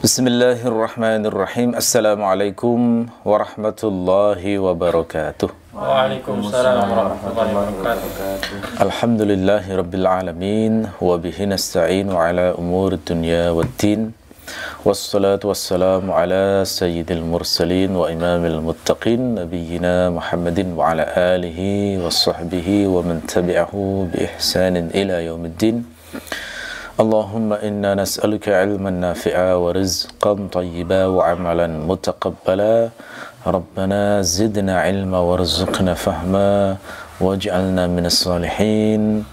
Bismillahirrahmanirrahim. Assalamualaikum warahmatullahi wabarakatuh. Waalaikumsalam warahmatullahi wabarakatuh. Alhamdulillahi rabbil alamin wa bihi nasta'inu ala umuri dunya waddin. Wassalatu wassalamu ala sayyidil mursalin wa imamil muttaqin nabiyyina Muhammadin wa ala alihi wa sahbihi wa man tabi'ahu bi ihsanin ila yaumiddin. Allahumma inna nas'aluka ilman nafi'a wa rizqan tayyiba wa amalan mutaqabbala. Rabbana zidna ilma warzuqna fahma waj'alna minas salihin.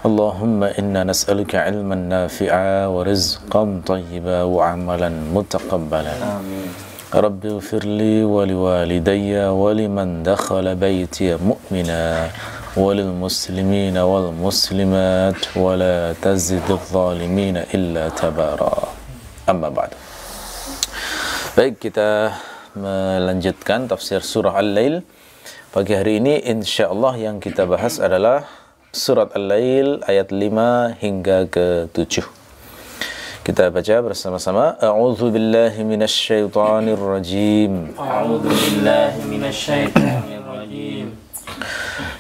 Allahumma inna nas'aluka ilman nafi'a wa rizqan tayyiba wa amalan mutaqabbala. Amin. Rabbi ighfirli wa liwalidayya wa liman dakhala baytiya mu'mina walil muslimina wal muslimat wala tazidil zalimina illa tabara. Amma ba'du. Baik, kita melanjutkan tafsir surah Al-Lail. Pagi hari ini insyaallah yang kita bahas adalah surat Al-Lail ayat 5 hingga ke 7. Kita baca bersama-sama. A'udzu billahi minasy syaithanir rajim. A'udzu billahi minasy syaithanir rajim.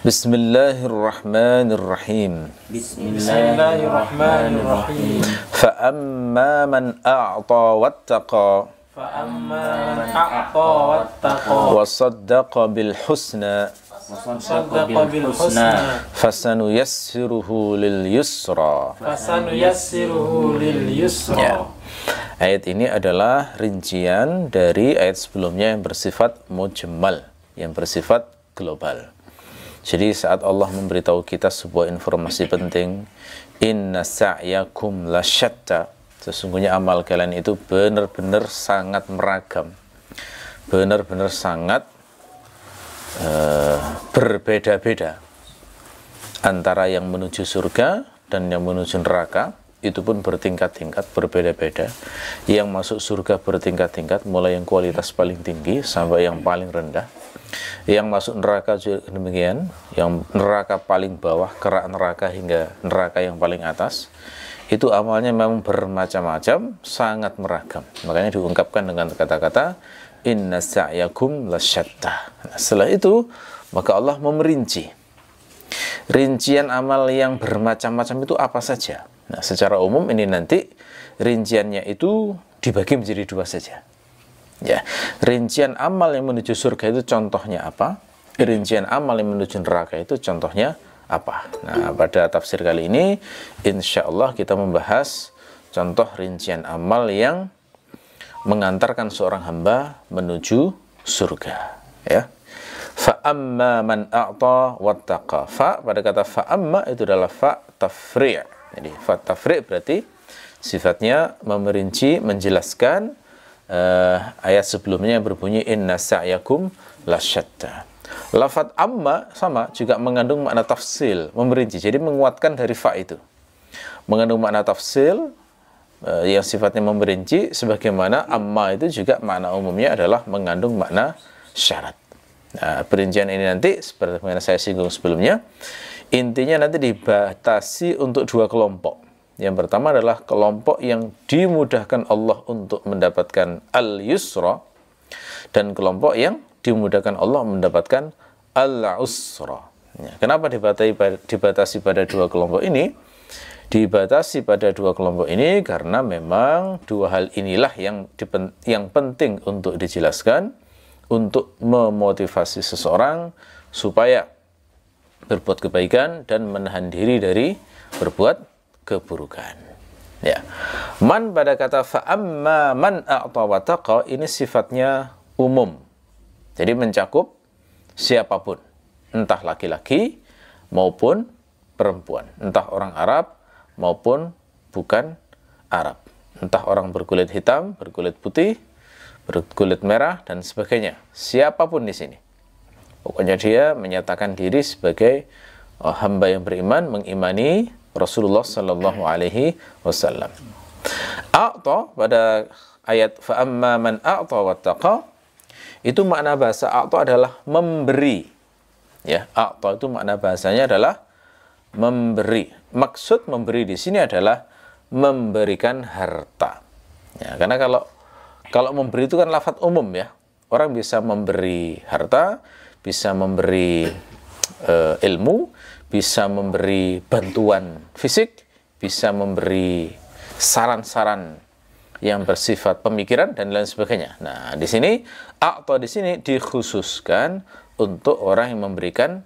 Bismillahirrahmanirrahim. Bismillahirrahmanirrahim. Fa'amma man a'ta wattaqa Fa'amma man a'ta wattaqa wa saddaqa bil husna saddaqa bil husna fasanuyassiruhu lil yusra. fasanuyassiruhu lil yusra. Ya. Ayat ini adalah rincian dari ayat sebelumnya yang bersifat mujmal, yang bersifat global. Jadi saat Allah memberitahu kita sebuah informasi penting, inna sa'yakum lasyatta, sesungguhnya amal kalian itu benar-benar sangat meragam, benar-benar sangat berbeda-beda, antara yang menuju surga dan yang menuju neraka. Itu pun bertingkat-tingkat, berbeda-beda. Yang masuk surga bertingkat-tingkat, mulai yang kualitas paling tinggi sampai yang paling rendah. Yang masuk neraka juga demikian, yang neraka paling bawah, kerak neraka hingga neraka yang paling atas. Itu amalnya memang bermacam-macam, sangat meragam. Makanya diungkapkan dengan kata-kata inna sa'yakum lasyatta. Nah, setelah itu maka Allah memerinci rincian amal yang bermacam-macam itu apa saja. Nah, secara umum ini nanti rinciannya itu dibagi menjadi dua saja. Ya, rincian amal yang menuju surga itu contohnya apa? Rincian amal yang menuju neraka itu contohnya apa? Nah, pada tafsir kali ini insya Allah kita membahas contoh rincian amal yang mengantarkan seorang hamba menuju surga. Ya. Fa'amma man a'ta wattaqa. Fa pada kata fa'amma itu adalah fa tafri'. Jadi fa tafri' berarti sifatnya memerinci, menjelaskan. Ayat sebelumnya berbunyi inna sa'yakum lasyatta. Lafaz amma sama juga mengandung makna tafsil, memerinci. Jadi menguatkan dari fa itu. Mengandung makna tafsil yang sifatnya memerinci, sebagaimana amma itu juga makna umumnya adalah mengandung makna syarat. Nah, perincian ini nanti seperti yang saya singgung sebelumnya, intinya nanti dibatasi untuk dua kelompok. Yang pertama adalah kelompok yang dimudahkan Allah untuk mendapatkan al-yusra, dan kelompok yang dimudahkan Allah mendapatkan al-usra. Ya, kenapa dibatasi pada dua kelompok ini? Dibatasi pada dua kelompok ini karena memang dua hal inilah yang penting untuk dijelaskan, untuk memotivasi seseorang supaya berbuat kebaikan dan menahan diri dari berbuat keburukan. Ya. Man pada kata fa'amma man a'ta wattaqa ini sifatnya umum. Jadi mencakup siapapun, entah laki-laki maupun perempuan, entah orang Arab maupun bukan Arab, entah orang berkulit hitam, berkulit putih, berkulit merah dan sebagainya. Siapapun di sini. Pokoknya dia menyatakan diri sebagai hamba yang beriman, mengimani Rasulullah sallallahu alaihi wasallam. A'ta pada ayat fa'amma man a'ta wattaqa itu makna bahasa a'ta adalah memberi. Ya, a'ta itu makna bahasanya adalah memberi. Maksud memberi di sini adalah memberikan harta. Ya, karena kalau memberi itu kan lafadz umum ya. Orang bisa memberi harta, bisa memberi ilmu, bisa memberi bantuan fisik, bisa memberi saran-saran yang bersifat pemikiran dan lain sebagainya. Nah, di sini a'ta di sini dikhususkan untuk orang yang memberikan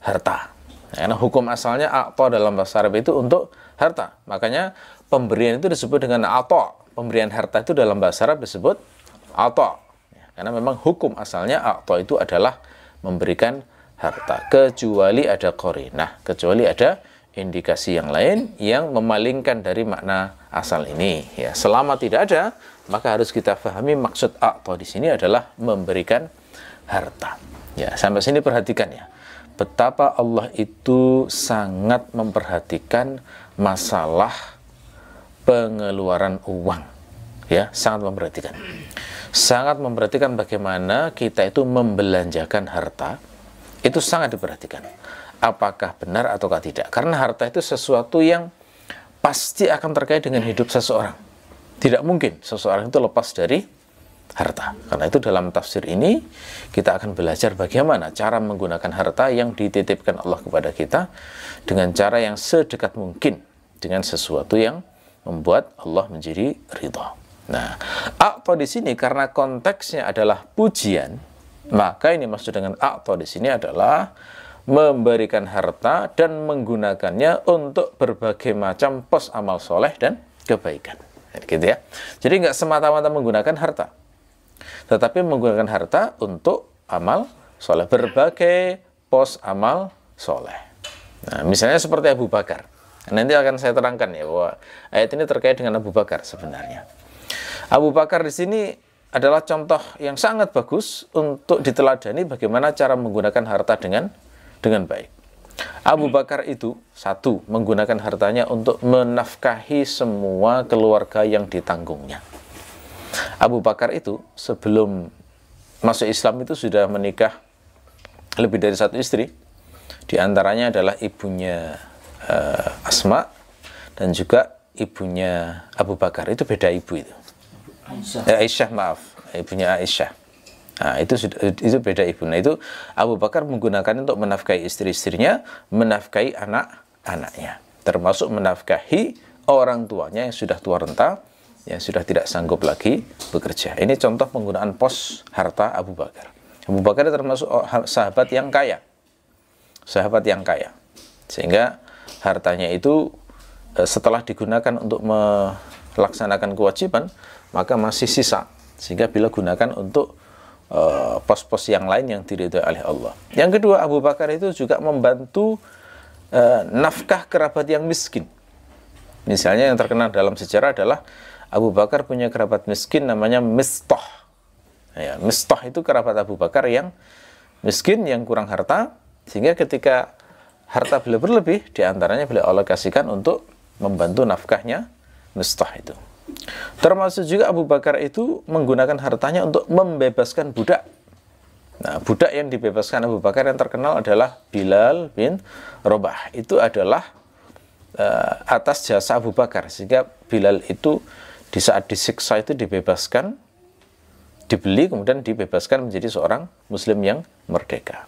harta. Nah, karena hukum asalnya a'ta dalam bahasa Arab itu untuk harta. Makanya pemberian itu disebut dengan a'ta. Pemberian harta itu dalam bahasa Arab disebut a'ta. Ya, karena memang hukum asalnya a'ta itu adalah memberikan harta, kecuali ada qarinah, kecuali ada indikasi yang lain yang memalingkan dari makna asal ini. Ya, selama tidak ada, maka harus kita pahami maksud a'ta di sini adalah memberikan harta. Ya, sampai sini perhatikan ya, betapa Allah itu sangat memperhatikan masalah pengeluaran uang. Ya, sangat memperhatikan bagaimana kita itu membelanjakan harta. Itu sangat diperhatikan. Apakah benar ataukah tidak? Karena harta itu sesuatu yang pasti akan terkait dengan hidup seseorang. Tidak mungkin seseorang itu lepas dari harta. Karena itu dalam tafsir ini kita akan belajar bagaimana cara menggunakan harta yang dititipkan Allah kepada kita dengan cara yang sedekat mungkin dengan sesuatu yang membuat Allah menjadi ridha. Nah, a'ta di sini karena konteksnya adalah pujian, maka ini maksud dengan a'ta di sini adalah memberikan harta dan menggunakannya untuk berbagai macam pos amal soleh dan kebaikan. Gitu ya. Jadi nggak semata-mata menggunakan harta, tetapi menggunakan harta untuk amal soleh, berbagai pos amal soleh. Nah, misalnya seperti Abu Bakar. Nanti akan saya terangkan ya bahwa ayat ini terkait dengan Abu Bakar sebenarnya. Abu Bakar di sini adalah contoh yang sangat bagus untuk diteladani bagaimana cara menggunakan harta dengan baik. Abu Bakar itu satu, menggunakan hartanya untuk menafkahi semua keluarga yang ditanggungnya. Abu Bakar itu sebelum masuk Islam itu sudah menikah lebih dari satu istri. Di antaranya adalah ibunya Asma dan juga ibunya Abu Bakar. Itu beda ibu itu. Aisyah, maaf, ibunya Aisyah. Nah, itu beda ibu. Nah, itu Abu Bakar menggunakan untuk menafkahi istri-istrinya, menafkahi anak-anaknya, termasuk menafkahi orang tuanya yang sudah tua renta, yang sudah tidak sanggup lagi bekerja. Ini contoh penggunaan pos harta Abu Bakar. Abu Bakar termasuk sahabat yang kaya. Sahabat yang kaya. Sehingga hartanya itu setelah digunakan untuk melaksanakan kewajiban, maka masih sisa, sehingga bila gunakan untuk pos-pos yang lain yang diridhoi oleh Allah. Yang kedua, Abu Bakar itu juga membantu nafkah kerabat yang miskin. Misalnya yang terkenal dalam sejarah adalah Abu Bakar punya kerabat miskin namanya Mistah. Ya, Mistah itu kerabat Abu Bakar yang miskin, yang kurang harta, sehingga ketika harta beliau berlebih, diantaranya beliau alokasikan untuk membantu nafkahnya Mistah itu. Termasuk juga Abu Bakar itu menggunakan hartanya untuk membebaskan budak. Nah, budak yang dibebaskan Abu Bakar yang terkenal adalah Bilal bin Rabah. Itu adalah atas jasa Abu Bakar, sehingga Bilal itu di saat disiksa itu dibebaskan, dibeli, kemudian dibebaskan menjadi seorang muslim yang merdeka.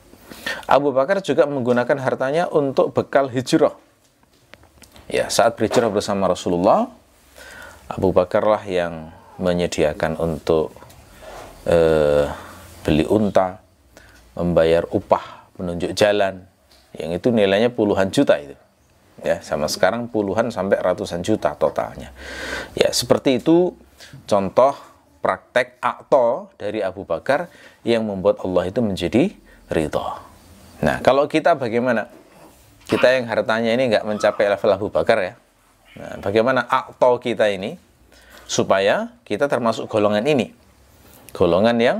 Abu Bakar juga menggunakan hartanya untuk bekal hijrah. Ya, saat berhijrah bersama Rasulullah, Abu Bakarlah yang menyediakan untuk beli unta, membayar upah, menunjuk jalan, yang itu nilainya puluhan juta itu. Ya, sama sekarang puluhan sampai ratusan juta totalnya. Ya, seperti itu contoh praktek a'ta dari Abu Bakar yang membuat Allah itu menjadi ridha. Nah, kalau kita bagaimana? Kita yang hartanya ini nggak mencapai level Abu Bakar ya. Nah, bagaimana a'ta kita ini supaya kita termasuk golongan ini, golongan yang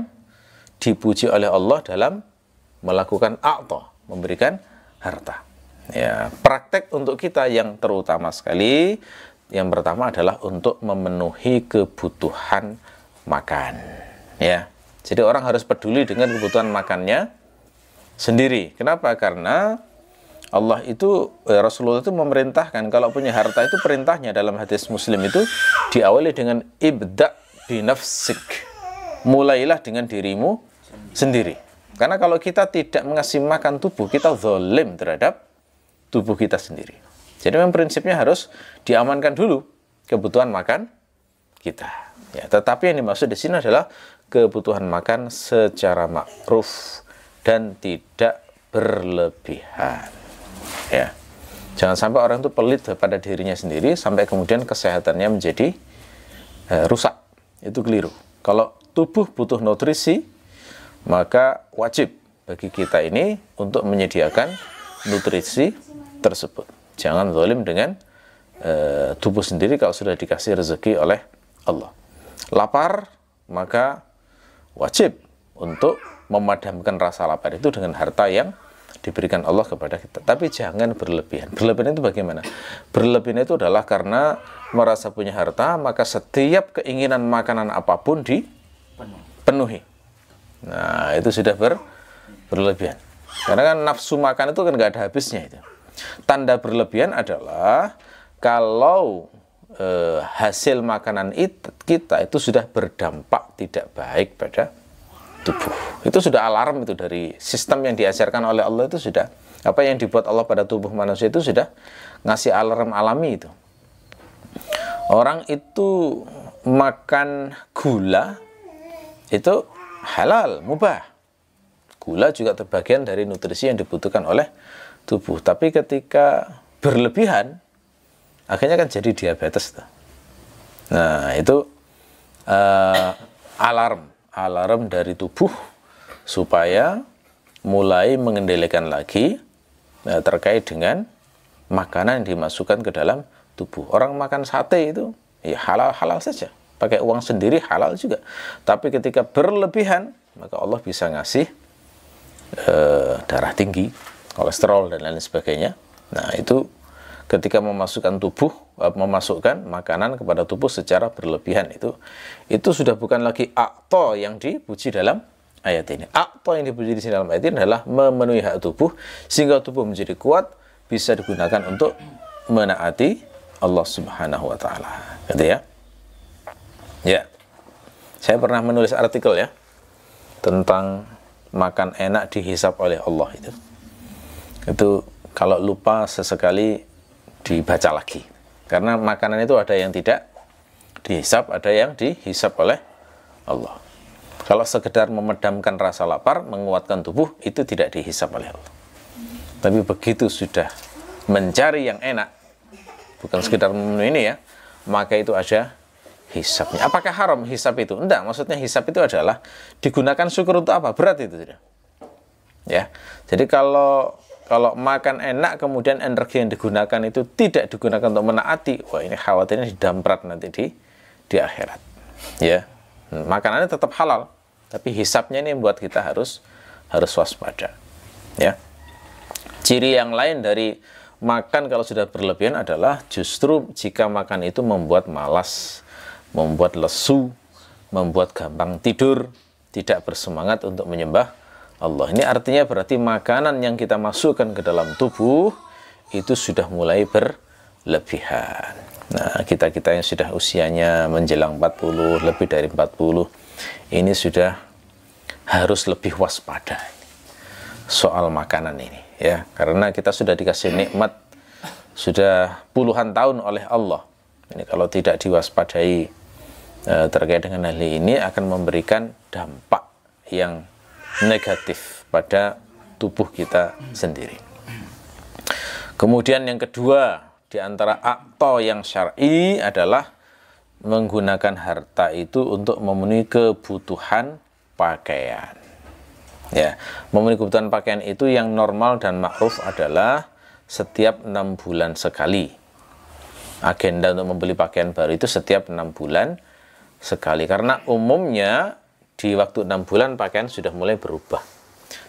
dipuji oleh Allah dalam melakukan a'ta, memberikan harta. Ya, praktek untuk kita yang terutama sekali, yang pertama adalah untuk memenuhi kebutuhan makan. Ya, jadi orang harus peduli dengan kebutuhan makannya sendiri. Kenapa? Karena Allah itu, Rasulullah itu memerintahkan kalau punya harta itu, perintahnya dalam hadis Muslim itu diawali dengan ibda' binafsik, mulailah dengan dirimu sendiri. Karena kalau kita tidak mengasih makan tubuh, kita zalim terhadap tubuh kita sendiri. Jadi memang prinsipnya harus diamankan dulu kebutuhan makan kita. Ya, tetapi yang dimaksud di sini adalah kebutuhan makan secara makruf dan tidak berlebihan. Ya, jangan sampai orang itu pelit pada dirinya sendiri sampai kemudian kesehatannya menjadi rusak. Itu keliru. Kalau tubuh butuh nutrisi, maka wajib bagi kita ini untuk menyediakan nutrisi tersebut. Jangan zalim dengan tubuh sendiri kalau sudah dikasih rezeki oleh Allah. Lapar, maka wajib untuk memadamkan rasa lapar itu dengan harta yang diberikan Allah kepada kita. Tapi jangan berlebihan. Berlebihan itu bagaimana? Berlebihan itu adalah karena merasa punya harta, maka setiap keinginan makanan apapun dipenuhi. Nah, itu sudah berlebihan. Karena kan nafsu makan itu kan nggak ada habisnya itu. Tanda berlebihan adalah kalau hasil makanan kita itu sudah berdampak tidak baik pada tubuh. Itu sudah alarm itu dari sistem yang diajarkan oleh Allah, itu sudah apa yang dibuat Allah pada tubuh manusia itu sudah ngasih alarm alami itu. Orang itu makan gula itu halal, mubah. Gula juga terbagian dari nutrisi yang dibutuhkan oleh tubuh. Tapi ketika berlebihan, akhirnya kan jadi diabetes. Nah, itu alarm dari tubuh supaya mulai mengendalikan lagi terkait dengan makanan yang dimasukkan ke dalam tubuh. Orang makan sate itu ya halal saja, pakai uang sendiri halal juga. Tapi ketika berlebihan, maka Allah bisa ngasih darah tinggi, kolesterol dan lain sebagainya. Nah, itu ketika memasukkan makanan kepada tubuh secara berlebihan, itu sudah bukan lagi akto yang dipuji dalam ayat ini. Akto yang dipuji di sini dalam ayat ini adalah memenuhi hak tubuh sehingga tubuh menjadi kuat, bisa digunakan untuk menaati Allah Subhanahu wa taala. Gitu ya. Ya. Saya pernah menulis artikel ya tentang makan enak dihisap oleh Allah itu. Itu kalau lupa sesekali dibaca lagi, karena makanan itu ada yang tidak dihisap, ada yang dihisap oleh Allah. Kalau sekedar memedamkan rasa lapar, menguatkan tubuh, itu tidak dihisap oleh Allah. Tapi begitu sudah mencari yang enak, bukan sekedar memenuhi ini ya, maka itu ada hisapnya. Apakah haram hisap itu? Enggak, maksudnya hisap itu adalah digunakan syukur untuk apa? Berat itu sudah. Ya. Jadi kalau makan enak kemudian energi yang digunakan itu tidak digunakan untuk menaati, wah ini khawatirnya didamprat nanti di akhirat. Ya, makanannya tetap halal, tapi hisapnya ini membuat kita harus waspada. Ya, ciri yang lain dari makan kalau sudah berlebihan adalah justru jika makan itu membuat malas, membuat lesu, membuat gampang tidur, tidak bersemangat untuk menyembah Allah. Ini artinya berarti makanan yang kita masukkan ke dalam tubuh itu sudah mulai berlebihan. Nah, kita yang sudah usianya menjelang 40, lebih dari 40, ini sudah harus lebih waspada soal makanan ini ya, karena kita sudah dikasih nikmat sudah puluhan tahun oleh Allah. Ini kalau tidak diwaspadai terkait dengan hal ini akan memberikan dampak yang negatif pada tubuh kita sendiri. Kemudian yang kedua di antara akto yang syar'i adalah menggunakan harta itu untuk memenuhi kebutuhan pakaian. Ya, memenuhi kebutuhan pakaian itu yang normal dan ma'ruf adalah setiap 6 bulan sekali. Agenda untuk membeli pakaian baru itu setiap 6 bulan sekali, karena umumnya di waktu 6 bulan pakaian sudah mulai berubah,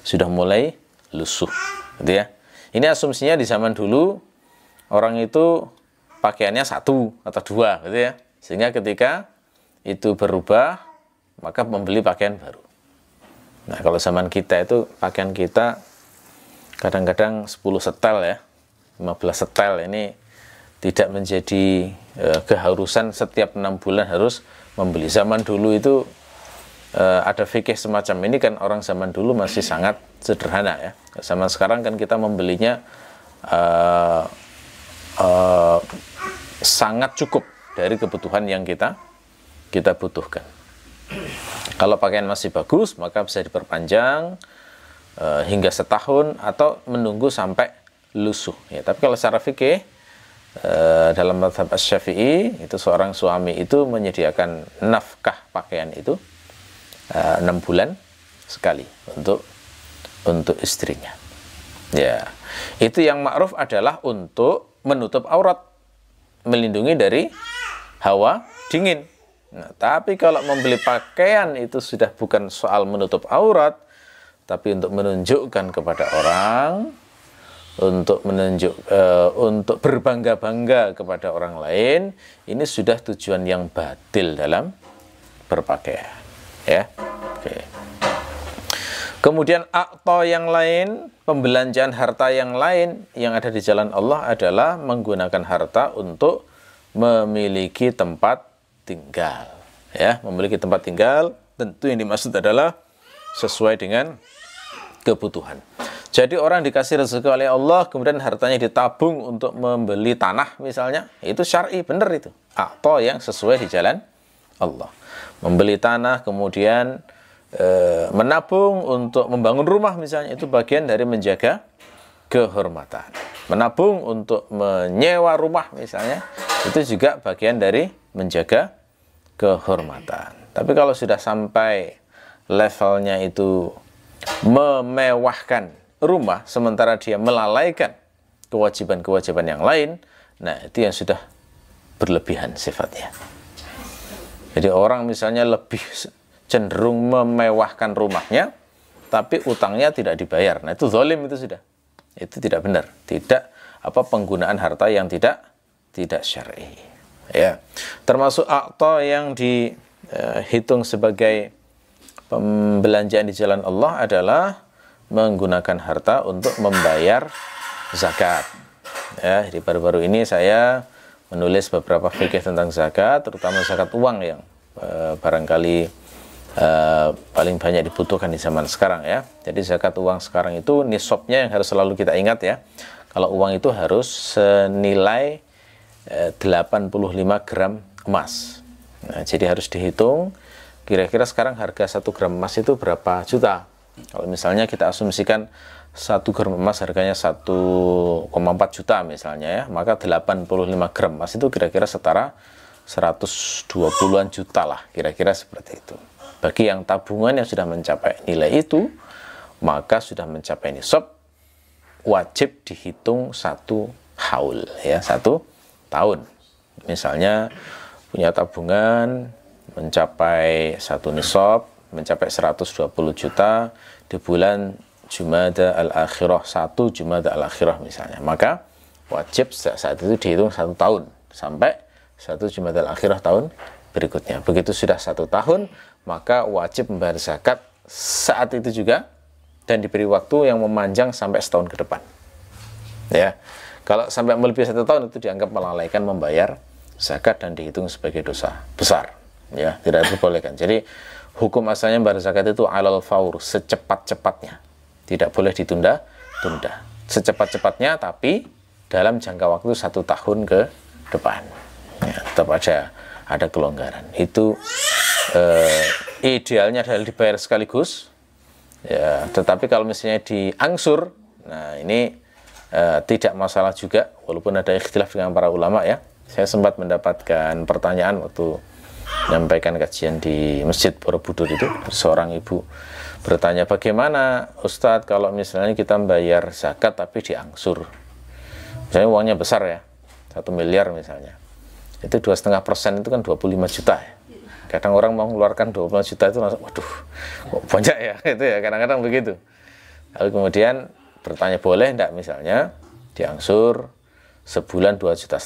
sudah mulai lusuh, gitu ya. Ini asumsinya di zaman dulu orang itu pakaiannya 1 atau 2, gitu ya. Sehingga ketika itu berubah, maka membeli pakaian baru. Nah, kalau zaman kita itu pakaian kita kadang-kadang 10 setel ya, 15 setel ini tidak menjadi keharusan setiap 6 bulan harus membeli. Zaman dulu itu ada fikih semacam ini kan, orang zaman dulu masih sangat sederhana ya. Zaman sekarang kan kita membelinya sangat cukup dari kebutuhan yang kita butuhkan. Kalau pakaian masih bagus, maka bisa diperpanjang hingga setahun atau menunggu sampai lusuh. Ya, tapi kalau secara fikih dalam mazhab Asy-Syafi'i itu seorang suami itu menyediakan nafkah pakaian itu 6 bulan sekali untuk istrinya. Ya, itu yang ma'ruf adalah untuk menutup aurat, melindungi dari hawa dingin. Nah, tapi kalau membeli pakaian itu sudah bukan soal menutup aurat, tapi untuk menunjukkan kepada orang, untuk untuk berbangga-bangga kepada orang lain, ini sudah tujuan yang batil dalam berpakaian. Ya, oke. Kemudian akto yang lain, pembelanjaan harta yang lain yang ada di jalan Allah adalah menggunakan harta untuk memiliki tempat tinggal. Ya, memiliki tempat tinggal tentu yang dimaksud adalah sesuai dengan kebutuhan. Jadi orang dikasih rezeki oleh Allah, kemudian hartanya ditabung untuk membeli tanah misalnya, itu syar'i, benar itu. Akto yang sesuai di jalan Allah. Membeli tanah, kemudian menabung untuk membangun rumah misalnya, itu bagian dari menjaga kehormatan. Menabung untuk menyewa rumah misalnya, itu juga bagian dari menjaga kehormatan. Tapi kalau sudah sampai levelnya itu memewahkan rumah, sementara dia melalaikan kewajiban-kewajiban yang lain, nah itu yang sudah berlebihan sifatnya. Jadi orang misalnya lebih cenderung memewahkan rumahnya, tapi utangnya tidak dibayar. Nah itu zalim, itu sudah. Itu tidak benar. Tidak penggunaan harta yang tidak syar'i. Ya. Termasuk akta yang dihitung sebagai pembelanjaan di jalan Allah adalah menggunakan harta untuk membayar zakat. Ya, jadi baru-baru ini saya menulis beberapa fikih tentang zakat, terutama zakat uang yang barangkali paling banyak dibutuhkan di zaman sekarang ya. Jadi zakat uang sekarang itu nisabnya yang harus selalu kita ingat ya. Kalau uang itu harus senilai 85 gram emas. Nah, jadi harus dihitung kira-kira sekarang harga 1 gram emas itu berapa juta. Kalau misalnya kita asumsikan 1 gram emas harganya 1,4 juta misalnya ya, maka 85 gram emas itu kira-kira setara 120-an juta lah, kira-kira seperti itu. Bagi yang tabungan yang sudah mencapai nilai itu, maka sudah mencapai nisab, wajib dihitung 1 haul ya, 1 tahun. Misalnya punya tabungan mencapai 1 nisab, mencapai 120 juta di bulan Jumada al-Akhirah, 1 Jumada al-Akhirah misalnya, maka wajib saat itu dihitung 1 tahun sampai 1 Jumada al-Akhirah tahun berikutnya. Begitu sudah 1 tahun, maka wajib membayar zakat saat itu juga, dan diberi waktu yang memanjang sampai setahun ke depan. Ya, kalau sampai melebihi 1 tahun itu dianggap melalaikan membayar zakat dan dihitung sebagai dosa besar. Ya, tidak diperbolehkan. Jadi hukum asalnya membayar zakat itu alal faur, secepat-cepatnya, tidak boleh ditunda-tunda. Secepat-cepatnya, tapi dalam jangka waktu 1 tahun ke depan. Ya, tetap ada kelonggaran. Itu idealnya adalah dibayar sekaligus ya, tetapi kalau misalnya diangsur, nah ini tidak masalah juga, walaupun ada ikhtilaf dengan para ulama ya. Saya sempat mendapatkan pertanyaan waktu menyampaikan kajian di Masjid Borobudur itu, seorang ibu bertanya, bagaimana Ustadz kalau misalnya kita membayar zakat tapi diangsur, misalnya uangnya besar ya, 1 miliar misalnya, itu 2,5% itu kan 25 juta ya. Kadang orang mau mengeluarkan 25 juta itu langsung, waduh, kok banyak ya, itu ya, kadang-kadang begitu. Lalu kemudian bertanya, boleh enggak misalnya diangsur sebulan 2,5 juta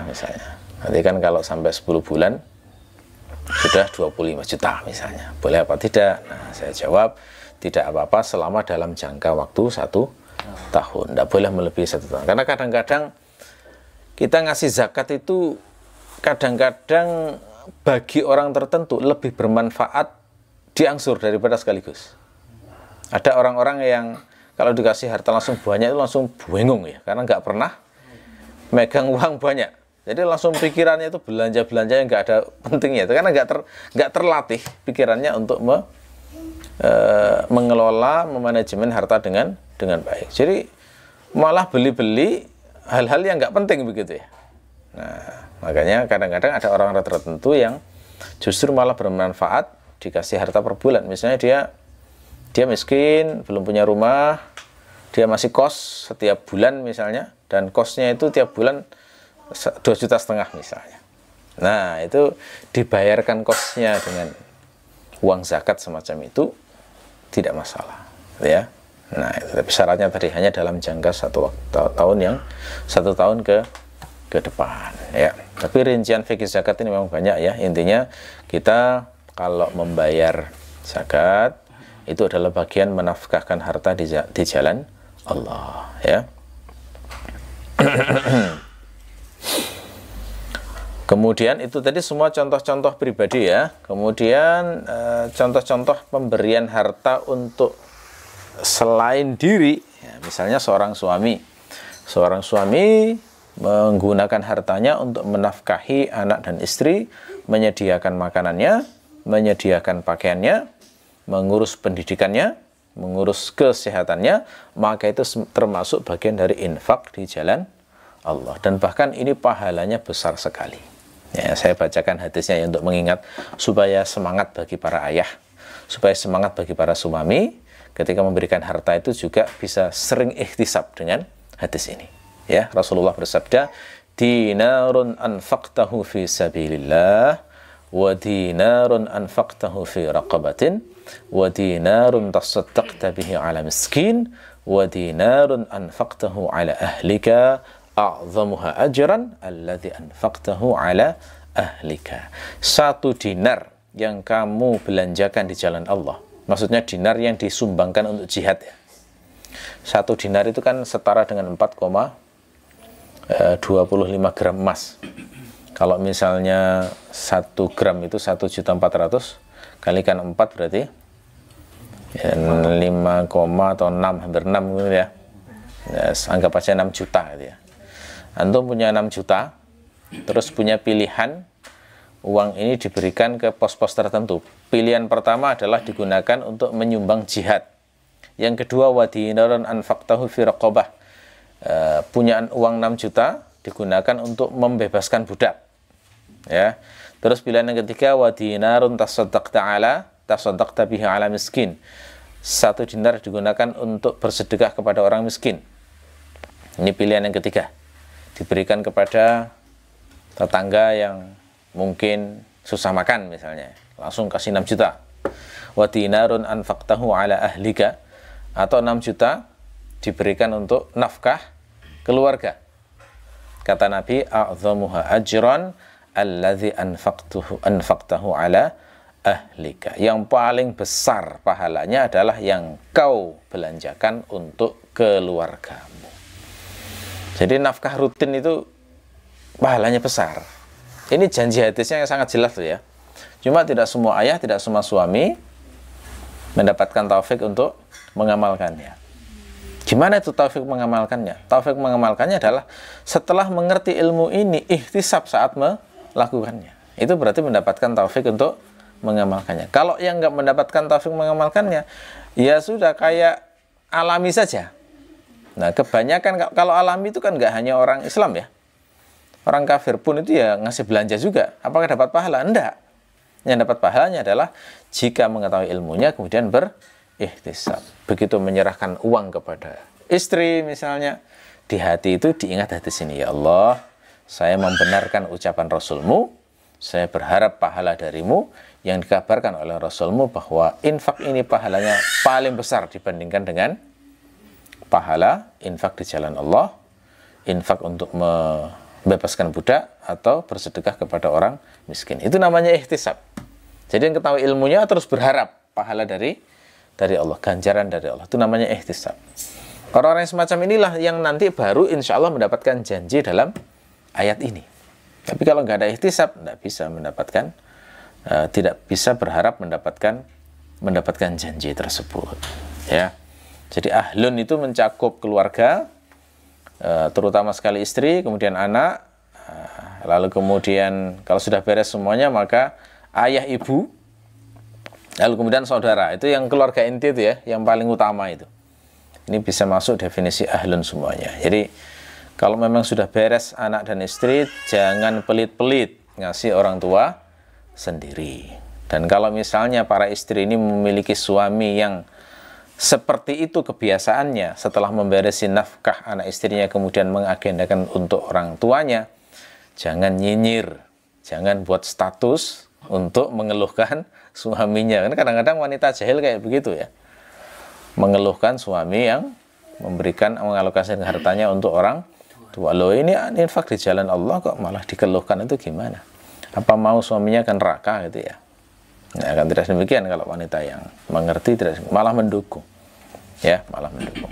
misalnya. Nanti kan kalau sampai 10 bulan sudah 25 juta misalnya. Boleh apa tidak? Nah, saya jawab, tidak apa-apa selama dalam jangka waktu 1 tahun. Tidak boleh melebihi 1 tahun. Karena kadang-kadang kita ngasih zakat itu kadang-kadang bagi orang tertentu lebih bermanfaat diangsur daripada sekaligus. Ada orang-orang yang kalau dikasih harta langsung banyak itu langsung bingung ya, karena nggak pernah megang uang banyak. Jadi langsung pikirannya itu belanja-belanja yang nggak ada pentingnya itu, karena nggak terlatih pikirannya untuk mengelola, memanajemen harta dengan baik. Jadi malah beli-beli hal-hal yang nggak penting begitu ya. Nah, makanya kadang-kadang ada orang-orang tertentu yang justru malah bermanfaat dikasih harta per bulan. Misalnya dia miskin, belum punya rumah, dia masih kos setiap bulan misalnya, dan kosnya itu tiap bulan 2,5 juta misalnya. Nah, itu dibayarkan kosnya dengan uang zakat semacam itu tidak masalah, ya. Nah, itu tapi syaratnya tadi hanya dalam jangka 1 tahun ke depan, ya. Tapi rincian fikih zakat ini memang banyak ya. Intinya kita kalau membayar zakat itu adalah bagian menafkahkan harta di jalan Allah, ya. Kemudian itu tadi semua contoh-contoh pribadi ya. Kemudian contoh-contoh pemberian harta untuk selain diri, ya, misalnya seorang suami menggunakan hartanya untuk menafkahi anak dan istri, menyediakan makanannya, menyediakan pakaiannya, mengurus pendidikannya, mengurus kesehatannya, maka itu termasuk bagian dari infak di jalan Allah. Dan bahkan ini pahalanya besar sekali. Ya, saya bacakan hadisnya ya, untuk mengingat supaya semangat bagi para ayah, supaya semangat bagi para suami ketika memberikan harta itu juga bisa sering ihtisab dengan hadis ini. Ya, Rasulullah bersabda, dinarun anfaqtahu fi sabilillah wa dinarun anfaqtahu fi raqabatin wa dinarun tasaddaqta bihi ala miskin wa dinarun anfaqtahu ala ahlika a'zamuha ajran alladhi anfaqtahu ala ahlika. 1 dinar yang kamu belanjakan di jalan Allah, maksudnya dinar yang disumbangkan untuk jihad ya. 1 dinar itu kan setara dengan 4,25 gram emas. Kalau misalnya 1 gram itu 1.400.000 kalikan 4 berarti ya, 5, atau 6, hampir 6 gitu ya. Ya, anggap aja 6 juta gitu ya. Antum punya 6 juta, terus punya pilihan uang ini diberikan ke pos-pos tertentu. Pilihan pertama adalah digunakan untuk menyumbang jihad. Yang kedua, wa dinarun anfaqtahu fi raqabah. Punya uang 6 juta digunakan untuk membebaskan budak. Ya. Terus pilihan yang ketiga, wa dinarun tasaddaqta bihi ala miskin. 1 dinar digunakan untuk bersedekah kepada orang miskin. Ini pilihan yang ketiga. Diberikan kepada tetangga yang mungkin susah makan misalnya, langsung kasih 6 juta. Wa dinarun anfaqtahu ala ahlika, atau 6 juta diberikan untuk nafkah keluarga. Kata Nabi, a'zamuha ajran alladzi anfaqtahu ala ahlika. Yang paling besar pahalanya adalah yang kau belanjakan untuk keluargamu. Jadi nafkah rutin itu pahalanya besar. Ini janji hadisnya yang sangat jelas tuh ya. Cuma tidak semua ayah, tidak semua suami mendapatkan taufik untuk mengamalkannya. Gimana itu taufik mengamalkannya? Taufik mengamalkannya adalah setelah mengerti ilmu ini, ihtisab saat melakukannya. Itu berarti mendapatkan taufik untuk mengamalkannya. Kalau yang nggak mendapatkan taufik mengamalkannya, ya sudah kayak alami saja. Nah, kebanyakan kalau alami itu kan nggak hanya orang Islam ya. Orang kafir pun itu ya ngasih belanja juga. Apakah dapat pahala? Enggak. Yang dapat pahalanya adalah jika mengetahui ilmunya kemudian berihtisab. Begitu menyerahkan uang kepada istri misalnya, di hati itu diingat hadis ini, ya Allah, saya membenarkan ucapan Rasulmu, saya berharap pahala darimu, yang dikabarkan oleh Rasulmu bahwa infak ini pahalanya paling besar dibandingkan dengan pahala infak di jalan Allah, infak untuk membebaskan budak, atau bersedekah kepada orang miskin. Itu namanya ihtisab. Jadi yang ketahui ilmunya terus berharap pahala dari Allah, ganjaran dari Allah. Itu namanya ihtisab. Orang-orang yang semacam inilah yang nanti baru insya Allah mendapatkan janji dalam ayat ini. Tapi kalau nggak ada ihtisab, nggak bisa mendapatkan, tidak bisa berharap mendapatkan janji tersebut. Ya, jadi ahlun itu mencakup keluarga, terutama sekali istri, kemudian anak, lalu kemudian kalau sudah beres semuanya maka ayah ibu, lalu kemudian saudara. Itu yang keluarga inti itu ya, yang paling utama itu. Ini bisa masuk definisi ahlun semuanya. Jadi kalau memang sudah beres anak dan istri, jangan pelit-pelit ngasih orang tua sendiri. Dan kalau misalnya para istri ini memiliki suami yang seperti itu kebiasaannya, setelah memberesi nafkah anak istrinya kemudian mengagendakan untuk orang tuanya, jangan nyinyir, jangan buat status untuk mengeluhkan suaminya. Kan kadang-kadang wanita jahil kayak begitu ya, mengeluhkan suami yang mengalokasikan hartanya untuk orang tua. Loh, ini infak di jalan Allah kok malah dikeluhkan, itu gimana? Apa mau suaminya kan neraka gitu ya? Nah, kan tidak demikian kalau wanita yang mengerti, malah mendukung. Ya, malah mendukung.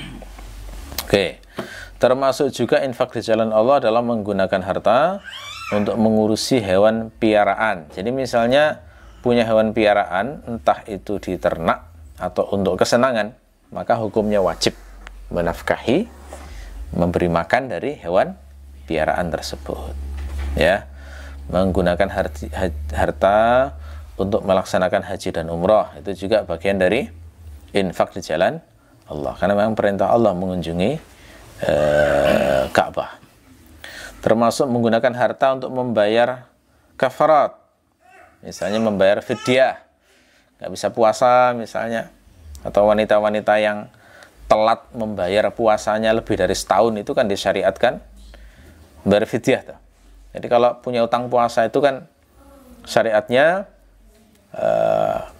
Oke. Termasuk juga infak di jalan Allah adalah menggunakan harta untuk mengurusi hewan piaraan. Jadi misalnya punya hewan piaraan, entah itu di ternak atau untuk kesenangan, maka hukumnya wajib menafkahi, memberi makan dari hewan piaraan tersebut. Ya, menggunakan harta untuk melaksanakan haji dan umroh, itu juga bagian dari infak di jalan Allah, karena memang perintah Allah mengunjungi Ka'bah. Termasuk menggunakan harta untuk membayar kafarat, misalnya membayar fidyah, nggak bisa puasa misalnya, atau wanita-wanita yang telat membayar puasanya lebih dari setahun, itu kan disyariatkan membayar fidyah tuh. Jadi kalau punya utang puasa itu kan syariatnya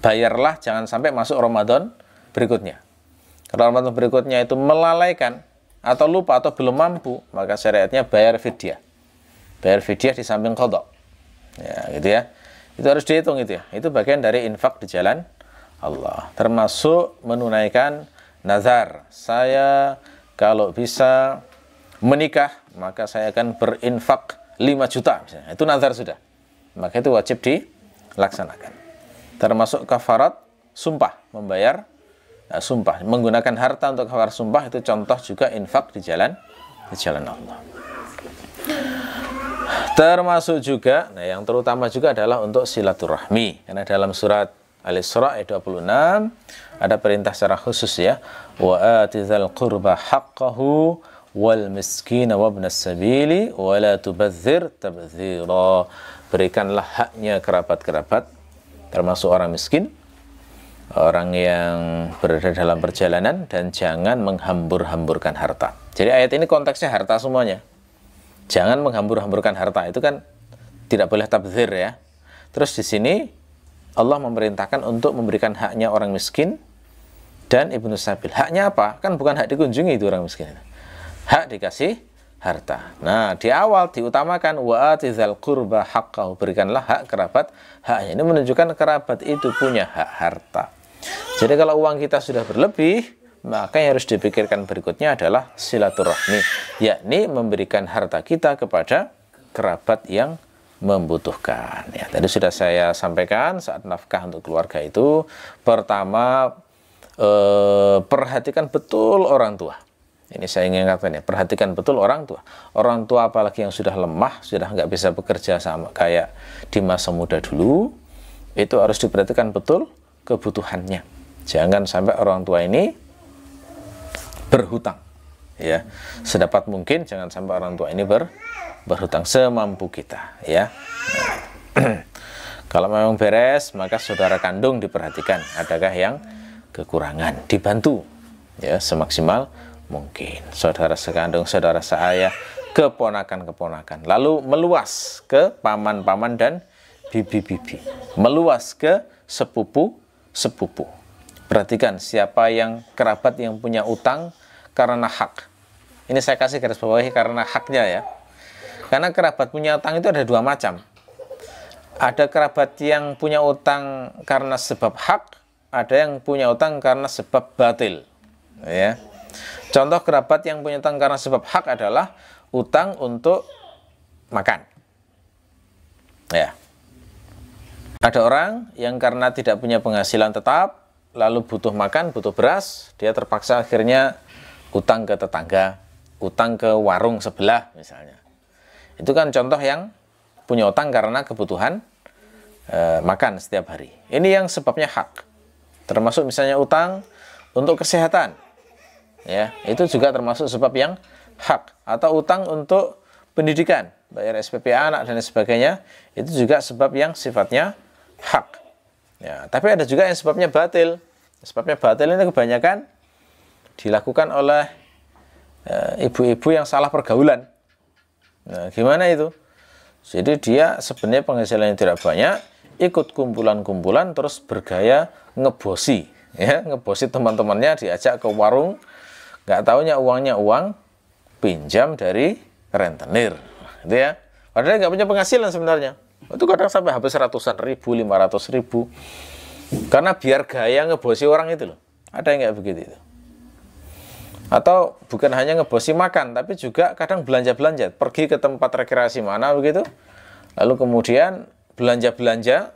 bayarlah, jangan sampai masuk Ramadan berikutnya. Kalau Ramadan berikutnya itu melalaikan atau lupa atau belum mampu, maka syariatnya bayar fidyah. Bayar fidyah di samping qadha. Ya, gitu ya. Itu harus dihitung itu ya. Itu bagian dari infak di jalan Allah. Termasuk menunaikan nazar. Saya kalau bisa menikah, maka saya akan berinfak 5 juta misalnya. Itu nazar sudah. Maka itu wajib dilaksanakan. Termasuk kafarat sumpah, membayar sumpah, menggunakan harta untuk kafarat sumpah, itu contoh juga infak di jalan Allah. Termasuk juga, nah yang terutama juga adalah untuk silaturahmi, karena dalam surat Al-Isra ayat 26 ada perintah secara khusus ya, wa atizal qurba haqqahu wal miskina wabnas sabili wa la tubadzir tabdzira. Berikanlah haknya kerabat-kerabat, termasuk orang miskin, orang yang berada dalam perjalanan, dan jangan menghambur-hamburkan harta. Jadi ayat ini konteksnya harta semuanya. Jangan menghambur-hamburkan harta, itu kan tidak boleh tabdzir ya. Terus di sini Allah memerintahkan untuk memberikan haknya orang miskin dan ibnu sabil. Haknya apa? Kan bukan hak dikunjungi itu orang miskin. Hak dikasih harta. Nah, di awal diutamakan wa atizal qurba haqqahu, berikanlah hak kerabat haknya. Ini menunjukkan kerabat itu punya hak harta. Jadi kalau uang kita sudah berlebih, maka yang harus dipikirkan berikutnya adalah silaturahmi, yakni memberikan harta kita kepada kerabat yang membutuhkan. Ya, tadi sudah saya sampaikan saat nafkah untuk keluarga itu, pertama perhatikan betul orang tua. Ini saya ingin katakan ya, perhatikan betul orang tua. Orang tua apalagi yang sudah lemah, sudah nggak bisa bekerja sama kayak di masa muda dulu, itu harus diperhatikan betul kebutuhannya. Jangan sampai orang tua ini berhutang. Ya, sedapat mungkin jangan sampai orang tua ini berhutang, semampu kita. Ya. Nah, kalau memang beres, maka saudara kandung diperhatikan. Adakah yang kekurangan? Dibantu. Ya, semaksimal mungkin. Saudara sekandung, saudara seayah, keponakan-keponakan. Lalu meluas ke paman-paman dan bibi-bibi. Meluas ke sepupu-sepupu. Perhatikan siapa yang kerabat yang punya utang karena hak. Ini saya kasih garis bawahi karena haknya ya. Karena kerabat punya utang itu ada dua macam. Ada kerabat yang punya utang karena sebab hak, ada yang punya utang karena sebab batil. Ya. Contoh kerabat yang punya utang karena sebab hak adalah utang untuk makan. Ya. Ada orang yang karena tidak punya penghasilan tetap, lalu butuh makan, butuh beras, dia terpaksa akhirnya utang ke tetangga, utang ke warung sebelah misalnya. Itu kan contoh yang punya utang karena kebutuhan makan setiap hari. Ini yang sebabnya hak. Termasuk misalnya utang untuk kesehatan. Ya, itu juga termasuk sebab yang hak. Atau utang untuk pendidikan, bayar SPP anak dan sebagainya, itu juga sebab yang sifatnya hak. Ya, tapi ada juga yang sebabnya batil. Sebabnya batil ini kebanyakan dilakukan oleh ibu-ibu yang salah pergaulan. Nah, gimana itu? Jadi dia sebenarnya penghasilannya tidak banyak, ikut kumpulan-kumpulan terus bergaya ngebosi, ya, ngebosi teman-temannya, diajak ke warung, nggak taunya uangnya uang pinjam dari rentenir, gitu ya. Padahal nggak punya penghasilan sebenarnya. Itu kadang sampai habis ratusan ribu, 500 ribu. Karena biar gaya ngebosi orang itu loh. Ada yang kayak begitu itu. Atau bukan hanya ngebosi makan, tapi juga kadang belanja-belanja. Pergi ke tempat rekreasi mana begitu. Lalu kemudian belanja-belanja.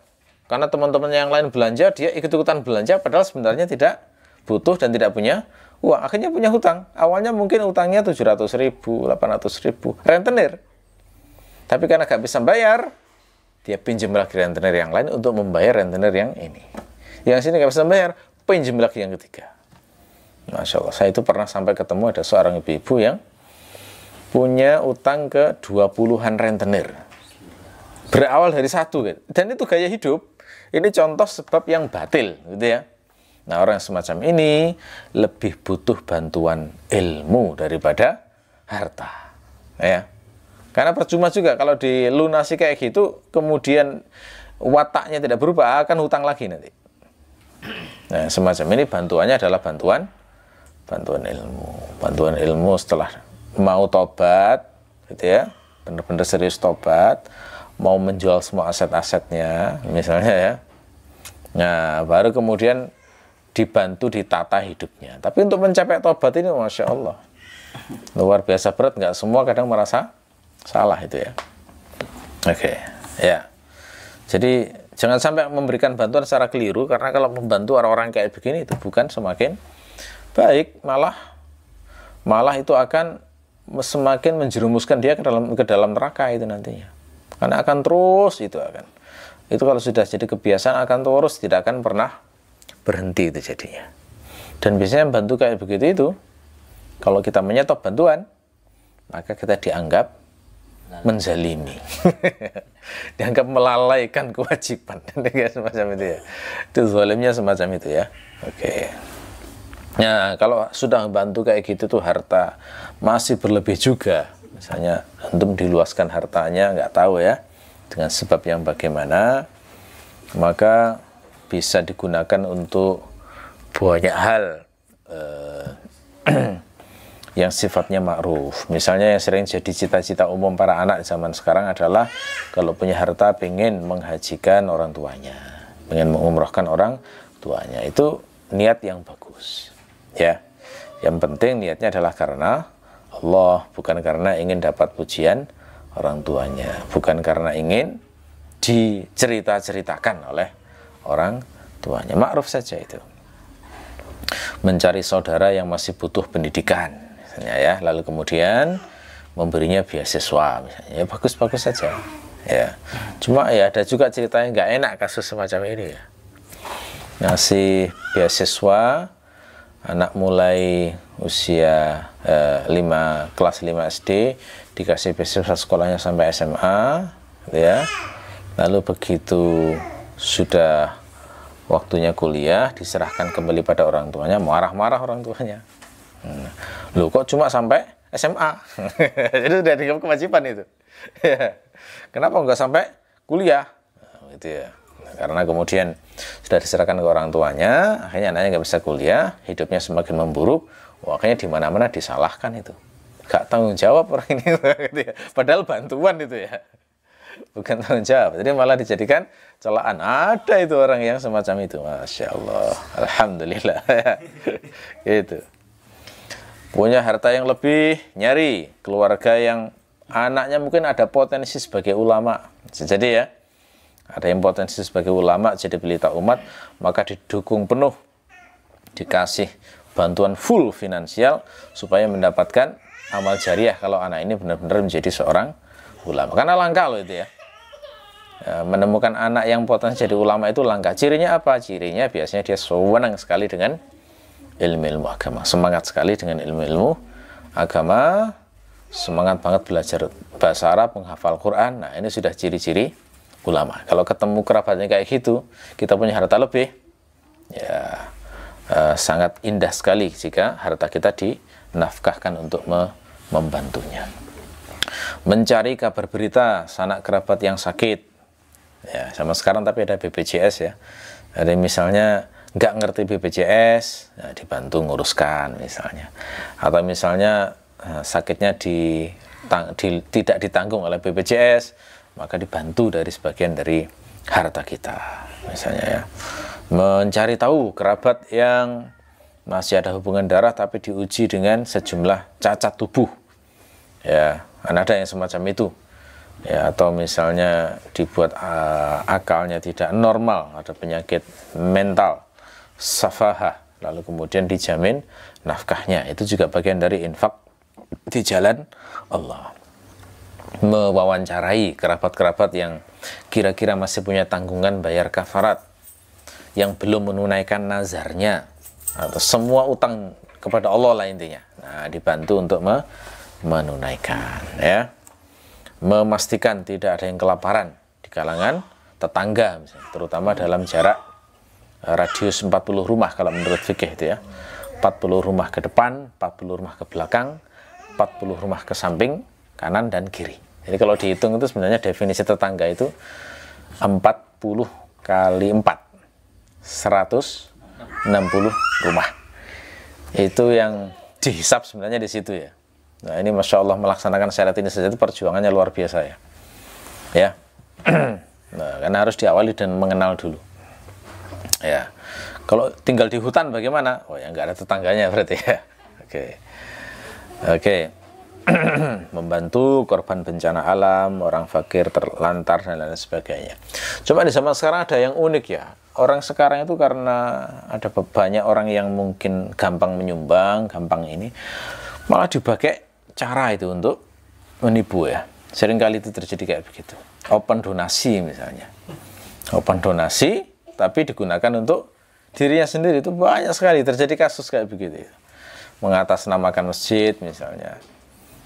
Karena teman-teman yang lain belanja, dia ikut-ikutan belanja. Padahal sebenarnya tidak butuh dan tidak punya uang. Akhirnya punya hutang. Awalnya mungkin hutangnya 700 ribu, 800 ribu. Rentenir. Tapi karena gak bisa bayar, dia pinjam lagi rentenir yang lain untuk membayar rentenir yang ini. Yang sini gak bisa bayar, pinjam lagi yang ketiga. Masya Allah, saya itu pernah sampai ketemu ada seorang ibu-ibu yang punya utang ke 20-an rentenir. Berawal dari satu, gitu. Dan itu gaya hidup. Ini contoh sebab yang batil, gitu ya. Nah, orang semacam ini lebih butuh bantuan ilmu daripada harta. Ya. Karena percuma juga kalau dilunasi kayak gitu, kemudian wataknya tidak berubah, akan hutang lagi nanti. Nah, semacam ini bantuannya adalah bantuan ilmu. Bantuan ilmu setelah mau tobat, gitu ya, benar-benar serius tobat, mau menjual semua aset-asetnya, misalnya ya. Nah, baru kemudian dibantu ditata hidupnya. Tapi untuk mencapai tobat ini, Masya Allah, luar biasa berat. Nggak semua kadang merasa salah itu ya. Oke, ya. Jadi jangan sampai memberikan bantuan secara keliru, karena kalau membantu orang-orang kayak begini itu bukan semakin baik, malah itu akan semakin menjerumuskan dia ke dalam neraka itu nantinya. Karena akan terus itu kalau sudah jadi kebiasaan akan terus, tidak akan pernah berhenti itu jadinya. Dan biasanya bantu kayak begitu itu, kalau kita menyetop bantuan, maka kita dianggap menzalimi. Dianggap melalaikan kewajiban. Semacam itu ya. Itu zalimnya semacam itu ya. Oke. Nah, kalau sudah membantu kayak gitu tuh harta masih berlebih juga. Misalnya antum diluaskan hartanya, nggak tahu ya dengan sebab yang bagaimana, maka bisa digunakan untuk banyak hal yang sifatnya ma'ruf. Misalnya yang sering jadi cita-cita umum para anak zaman sekarang adalah kalau punya harta pengen menghajikan orang tuanya, pengen mengumrohkan orang tuanya. Itu niat yang bagus. Ya, yang penting niatnya adalah karena Allah, bukan karena ingin dapat pujian orang tuanya, bukan karena ingin dicerita-ceritakan oleh orang tuanya. Ma'ruf saja itu. Mencari saudara yang masih butuh pendidikan, misalnya ya, lalu kemudian memberinya beasiswa, misalnya, ya bagus-bagus saja. Ya, cuma ya ada juga ceritanya nggak enak kasus semacam ini ya. Ngasih beasiswa anak mulai usia kelas 5 SD, dikasih beasiswa sekolahnya sampai SMA, ya. Lalu begitu sudah waktunya kuliah, diserahkan kembali pada orang tuanya, marah-marah orang tuanya. Loh, kok cuma sampai SMA? Jadi sudah dianggap kewajiban itu. Kenapa nggak sampai kuliah? Nah, gitu ya. Karena kemudian sudah diserahkan ke orang tuanya, akhirnya anaknya nggak bisa kuliah, hidupnya semakin memburuk, akhirnya di mana-mana disalahkan itu. Gak tanggung jawab orang ini, gitu ya. Padahal bantuan itu ya, bukan tanggung jawab. Jadi malah dijadikan celaan. Ada itu orang yang semacam itu, Masya Allah, Alhamdulillah. Gitu. punya harta yang lebih, nyari keluarga yang anaknya mungkin ada potensi sebagai ulama. Jadi ya, ada yang potensi sebagai ulama, jadi pelita umat, maka didukung penuh, dikasih bantuan full finansial supaya mendapatkan amal jariah kalau anak ini benar-benar menjadi seorang ulama. Karena langka loh itu ya. Menemukan anak yang potensi jadi ulama itu langka. Cirinya apa? Cirinya biasanya dia senang sekali dengan ilmu-ilmu agama, semangat sekali dengan ilmu-ilmu agama, semangat banget belajar bahasa Arab, menghafal Quran. Nah, ini sudah ciri-ciri ulama. Kalau ketemu kerabatnya kayak gitu, kita punya harta lebih, ya sangat indah sekali jika harta kita dinafkahkan untuk membantunya. Mencari kabar berita sanak kerabat yang sakit, ya sama sekarang tapi ada BPJS ya. Ada misalnya nggak ngerti BPJS, ya, dibantu nguruskan misalnya. Atau misalnya sakitnya tidak ditanggung oleh BPJS, maka dibantu dari sebagian dari harta kita misalnya ya. Mencari tahu kerabat yang masih ada hubungan darah tapi diuji dengan sejumlah cacat tubuh, ya ada yang semacam itu ya. Atau misalnya dibuat akalnya tidak normal, ada penyakit mental, safahah, lalu kemudian dijamin nafkahnya. Itu juga bagian dari infak di jalan Allah. Mewawancarai kerabat-kerabat yang kira-kira masih punya tanggungan bayar kafarat, yang belum menunaikan nazarnya, atau semua utang kepada Allah lah intinya. Nah, dibantu untuk menunaikan ya. Memastikan tidak ada yang kelaparan di kalangan tetangga misalnya, terutama dalam jarak radius 40 rumah kalau menurut fikih itu ya. 40 rumah ke depan, 40 rumah ke belakang, 40 rumah ke samping, kanan dan kiri. Jadi kalau dihitung itu sebenarnya definisi tetangga itu 40 kali 4, 160 rumah. Itu yang dihisap sebenarnya di situ ya. Nah, ini Masya Allah melaksanakan syarat ini saja itu perjuangannya luar biasa ya. Ya. Nah, karena harus diawali dan mengenal dulu. Ya. Kalau tinggal di hutan bagaimana? Oh ya, nggak ada tetangganya berarti ya. Oke. Oke. Membantu korban bencana alam, orang fakir, terlantar dan lain sebagainya. Cuma di zaman sekarang ada yang unik ya. Orang sekarang itu karena ada banyak orang yang mungkin gampang menyumbang, gampang ini, malah dipakai cara itu untuk menipu ya. Seringkali itu terjadi kayak begitu. Open donasi misalnya. Open donasi tapi digunakan untuk dirinya sendiri, itu banyak sekali terjadi kasus kayak begitu. Mengatasnamakan masjid misalnya.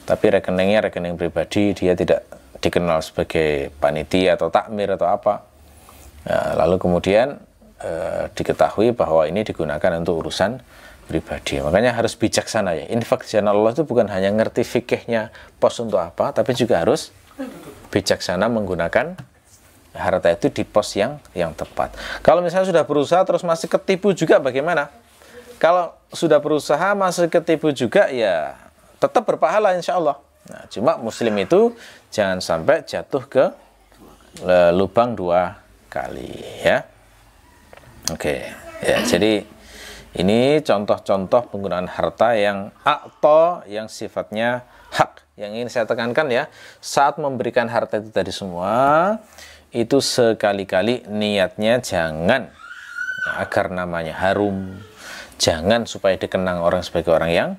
Tapi rekeningnya rekening pribadi, dia tidak dikenal sebagai panitia atau takmir atau apa. Nah, lalu kemudian diketahui bahwa ini digunakan untuk urusan pribadi. Makanya harus bijaksana ya. Infak di jalan Allah itu bukan hanya ngerti fikihnya pos untuk apa, tapi juga harus bijaksana menggunakan harta itu di pos yang tepat. Kalau misalnya sudah berusaha terus masih ketipu juga bagaimana? Kalau sudah berusaha masih ketipu juga ya tetap berpahala insya Allah. Nah, cuma muslim itu jangan sampai jatuh ke lubang 2 kali ya. Oke, ya jadi ini contoh-contoh penggunaan harta yang yang sifatnya hak. Yang ingin saya tekankan ya, saat memberikan harta itu tadi semua, itu sekali-kali niatnya jangan agar namanya harum, jangan supaya dikenang orang sebagai orang yang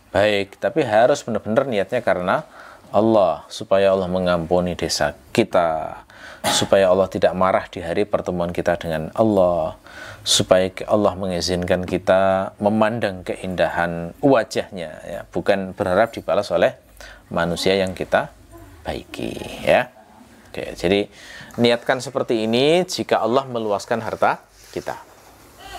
baik, tapi harus benar-benar niatnya karena Allah, supaya Allah mengampuni dosa kita, supaya Allah tidak marah di hari pertemuan kita dengan Allah, supaya Allah mengizinkan kita memandang keindahan wajahnya ya, bukan berharap dibalas oleh manusia yang kita baiki ya. Oke, jadi niatkan seperti ini jika Allah meluaskan harta kita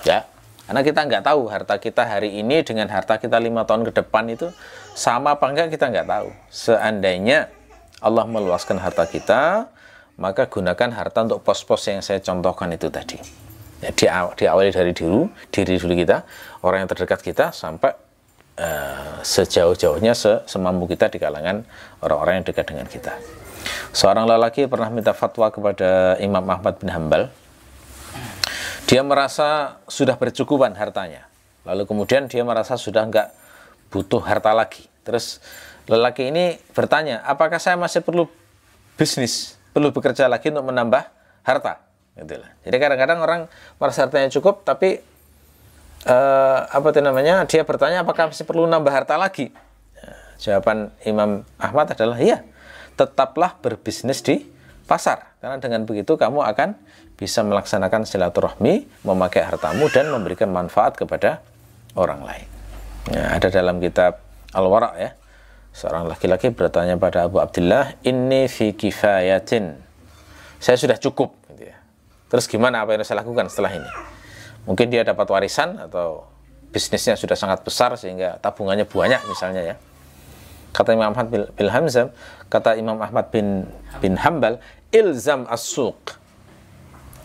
ya. Karena kita nggak tahu harta kita hari ini dengan harta kita 5 tahun ke depan itu sama apa enggak, kita nggak tahu. Seandainya Allah meluaskan harta kita, maka gunakan harta untuk pos-pos yang saya contohkan itu tadi. Ya, diawali dari diri dulu kita, orang yang terdekat kita, sampai sejauh-jauhnya semampu kita di kalangan orang-orang yang dekat dengan kita. Seorang lelaki pernah minta fatwa kepada Imam Ahmad bin Hambal. Dia merasa sudah bercukupan hartanya. Lalu kemudian dia merasa sudah nggak butuh harta lagi. Terus lelaki ini bertanya, apakah saya masih perlu bisnis, perlu bekerja lagi untuk menambah harta? Gitu lah. Jadi kadang-kadang orang merasa hartanya cukup, tapi dia bertanya apakah masih perlu nambah harta lagi? Jawaban Imam Ahmad adalah iya, tetaplah berbisnis di pasar, karena dengan begitu kamu akan bisa melaksanakan silaturahmi, memakai hartamu dan memberikan manfaat kepada orang lain. Nah, ada dalam kitab Al-Wara' ya, seorang laki-laki bertanya pada Abu Abdillah, inni fi kifayatin, saya sudah cukup gitu ya. Terus gimana, apa yang saya lakukan setelah ini? Mungkin dia dapat warisan atau bisnisnya sudah sangat besar sehingga tabungannya banyak misalnya ya. Kata Imam Ahmad bin Hamzah, kata Imam Ahmad bin Hambal, ilzam as-suq,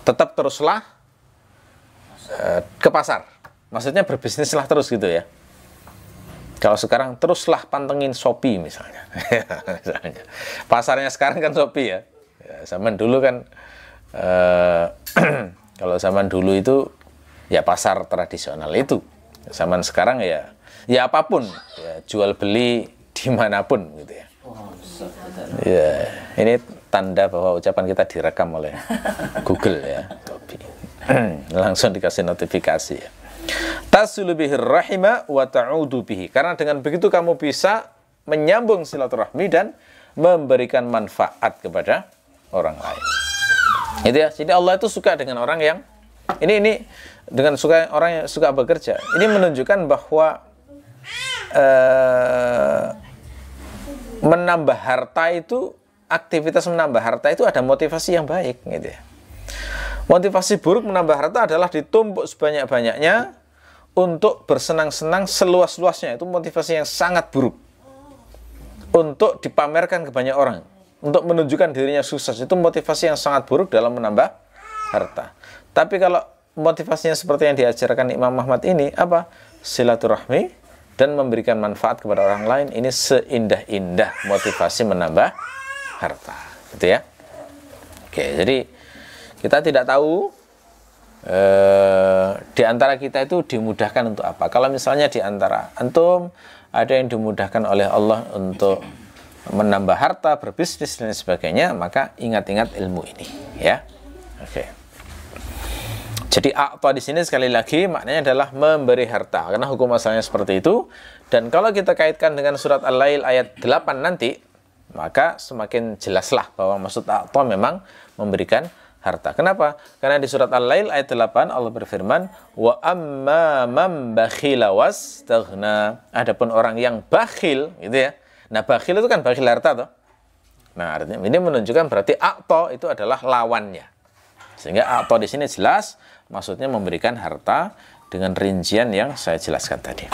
tetap teruslah ke pasar. Maksudnya berbisnislah terus gitu ya. Kalau sekarang teruslah pantengin Shopee misalnya. Misalnya. Pasarnya sekarang kan Shopee ya. Zaman dulu kan kalau zaman dulu itu ya pasar tradisional itu. Zaman sekarang ya apapun ya, jual beli dimanapun gitu ya. Ya, ini tanda bahwa ucapan kita direkam oleh Google ya. Langsung dikasih notifikasi ya. Tasulu bihir rahima wa ta'udu bihi. Karena dengan begitu kamu bisa menyambung silaturahmi dan memberikan manfaat kepada orang lain. Itu ya. Jadi Allah itu suka dengan orang yang ini dengan orang yang suka bekerja. Ini menunjukkan bahwa menambah harta itu, aktivitas menambah harta itu ada motivasi yang baik gitu ya. Motivasi buruk menambah harta adalah ditumpuk sebanyak-banyaknya untuk bersenang-senang seluas-luasnya. Itu motivasi yang sangat buruk. Untuk dipamerkan ke banyak orang, untuk menunjukkan dirinya sukses, itu motivasi yang sangat buruk dalam menambah harta. Tapi kalau motivasinya seperti yang diajarkan Imam Ahmad ini, apa? Silaturahmi dan memberikan manfaat kepada orang lain, ini seindah-indah motivasi menambah harta, gitu ya. Oke, jadi kita tidak tahu di antara kita itu dimudahkan untuk apa. Kalau misalnya di antara antum ada yang dimudahkan oleh Allah untuk menambah harta, berbisnis dan sebagainya, maka ingat-ingat ilmu ini, ya. Oke. Jadi a'ta di sini sekali lagi maknanya adalah memberi harta, karena hukum asalnya seperti itu. Dan kalau kita kaitkan dengan surat Al-Lail ayat 8 nanti, maka semakin jelaslah bahwa maksud a'ta memang memberikan harta. Kenapa? Karena di surat Al-Lail ayat 8 Allah berfirman, wa amma man bakhila wastaghna. Adapun orang yang bakhil, gitu ya. Nah, bakhil itu kan bakhil harta toh. Nah, artinya ini menunjukkan berarti a'ta itu adalah lawannya. Sehingga a'ta di sini jelas maksudnya memberikan harta dengan rincian yang saya jelaskan tadi.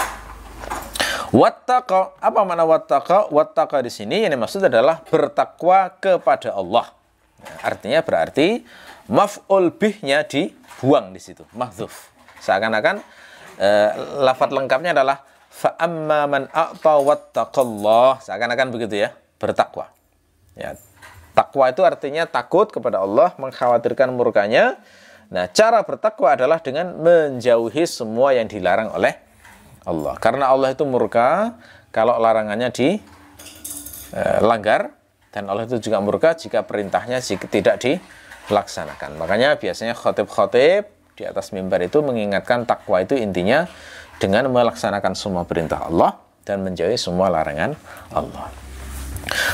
Wattaqa, apa makna wattaqa? Wattaqa di sini yang dimaksud adalah bertakwa kepada Allah. Artinya berarti maf'ul bihnya dibuang di situ, mahdzuf. Seakan-akan lafadz lengkapnya adalah fa amma man a'ta wattaqallah. Seakan-akan begitu ya, bertakwa. Ya, takwa itu artinya takut kepada Allah, mengkhawatirkan murkanya. Nah, cara bertakwa adalah dengan menjauhi semua yang dilarang oleh Allah. Karena Allah itu murka kalau larangannya dilanggar, dan Allah itu juga murka jika perintahnya tidak dilaksanakan. Makanya biasanya khotib-khotib di atas mimbar itu mengingatkan takwa itu intinya dengan melaksanakan semua perintah Allah dan menjauhi semua larangan Allah.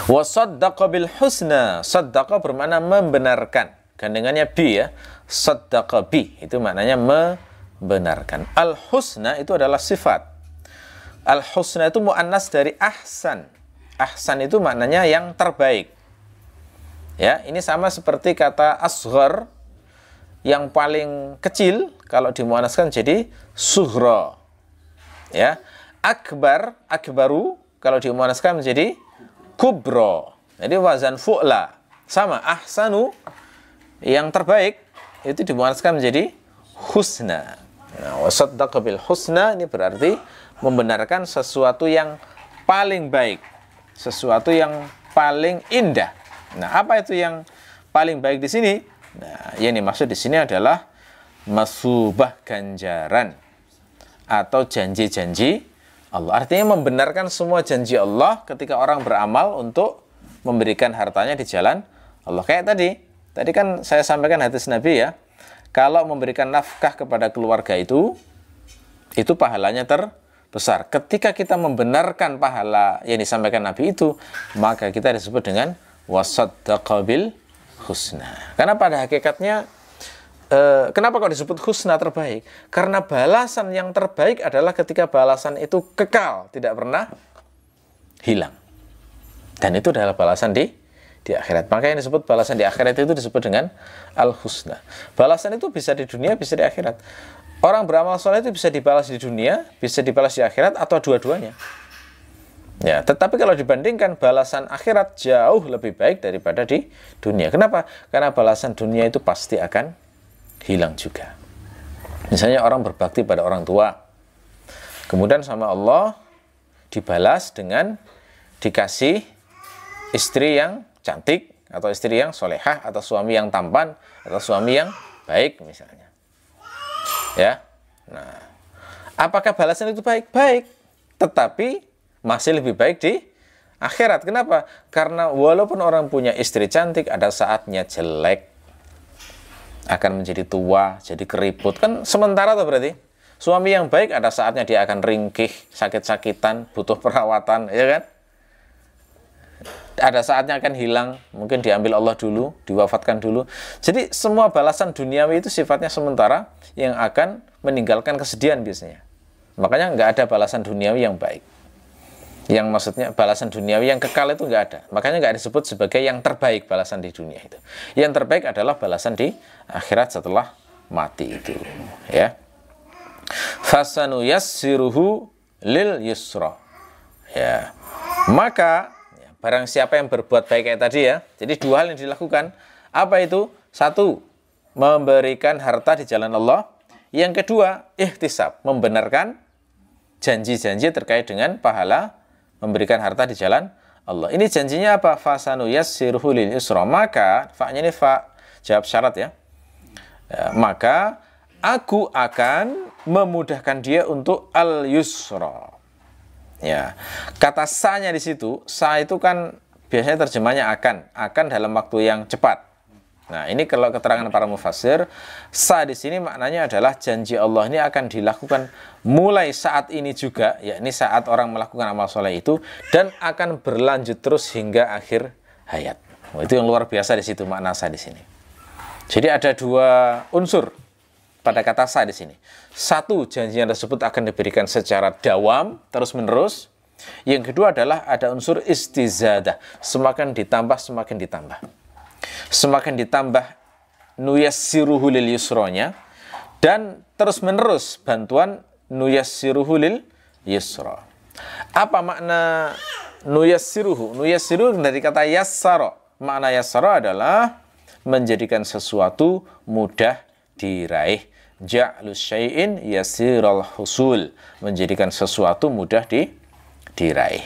Wa saddaqa bil husna. Saddaqa bermakna membenarkan. Gandengannya bi ya. Saddaqa bi itu maknanya membenarkan. Al husna itu adalah sifat. Al husna itu muannas dari ahsan. Ahsan itu maknanya yang terbaik. Ya, ini sama seperti kata asghar yang paling kecil kalau dimuannaskan jadi sughra. Ya. Akbar, akbaru kalau dimuannaskan menjadi kubro. Jadi wazan fu'la sama ahsanu yang terbaik itu dimuannaskan menjadi husna. Nah, wasaddaqa bil husna ini berarti membenarkan sesuatu yang paling baik, sesuatu yang paling indah. Nah, apa itu yang paling baik di sini? Nah, yang dimaksud di sini adalah masubah ganjaran atau janji-janji Allah. Artinya membenarkan semua janji Allah ketika orang beramal untuk memberikan hartanya di jalan Allah. Kayak tadi kan saya sampaikan hadis Nabi ya, kalau memberikan nafkah kepada keluarga itu pahalanya terbesar. Ketika kita membenarkan pahala yang disampaikan Nabi itu, maka kita disebut dengan wasaddaqa bil husna. Karena pada hakikatnya kenapa kok disebut husna, terbaik? Karena balasan yang terbaik adalah ketika balasan itu kekal, tidak pernah hilang. Dan itu adalah balasan di akhirat. Maka yang disebut balasan di akhirat itu disebut dengan al-husna. Balasan itu bisa di dunia, bisa di akhirat. Orang beramal soleh itu bisa dibalas di dunia, bisa dibalas di akhirat, atau dua-duanya. Ya, tetapi kalau dibandingkan, balasan akhirat jauh lebih baik daripada di dunia. Kenapa? Karena balasan dunia itu pasti akan hilang juga. Misalnya orang berbakti pada orang tua, kemudian sama Allah dibalas dengan dikasih istri yang cantik, atau istri yang solehah, atau suami yang tampan, atau suami yang baik misalnya. Ya, nah, apakah balasan itu baik? Baik, tetapi masih lebih baik di akhirat. Kenapa? Karena walaupun orang punya istri cantik, ada saatnya jelek, akan menjadi tua, jadi keriput. Kan sementara tuh berarti. Suami yang baik ada saatnya dia akan ringkih, sakit-sakitan, butuh perawatan, ya kan? Ada saatnya akan hilang, mungkin diambil Allah dulu, diwafatkan dulu. Jadi semua balasan duniawi itu sifatnya sementara, yang akan meninggalkan kesedihan biasanya. Makanya nggak ada balasan duniawi yang baik. Yang maksudnya balasan duniawi yang kekal itu nggak ada. Makanya nggak disebut sebagai yang terbaik balasan di dunia itu. Yang terbaik adalah balasan di akhirat setelah mati itu. Ya. Fasanu yassiruhu lil yusra. Ya. Maka barang siapa yang berbuat baik kayak tadi ya. Jadi dua hal yang dilakukan. Apa itu? Satu, memberikan harta di jalan Allah. Yang kedua, ihtisab, membenarkan janji-janji terkait dengan pahala memberikan harta di jalan Allah. Ini janjinya apa? Fasanu yassiruhu lil yusra. Maka, fa-nya ini fa jawab syarat ya. Maka aku akan memudahkan dia untuk al-yusra. Ya, kata sa-nya di situ, sa itu kan biasanya terjemahnya akan dalam waktu yang cepat. Nah, ini kalau keterangan para mufassir, sa di sini maknanya adalah janji Allah ini akan dilakukan mulai saat ini juga, yakni saat orang melakukan amal soleh itu, dan akan berlanjut terus hingga akhir hayat. Itu yang luar biasa di situ makna sa di sini. Jadi ada dua unsur pada kata sa di sini. Satu, janjinya tersebut akan diberikan secara dawam, terus-menerus. Yang kedua adalah ada unsur istizadah, semakin ditambah, semakin ditambah. Semakin ditambah nuyassiruhu lil yusronya, dan terus-menerus bantuan nuyassiruhu lil yusra. Apa makna nuyassiruhu? Nuyassiruhu dari kata yassara. Makna yassara adalah menjadikan sesuatu mudah diraih. Ja'lus syai'in yasiral husul, menjadikan sesuatu mudah diraih.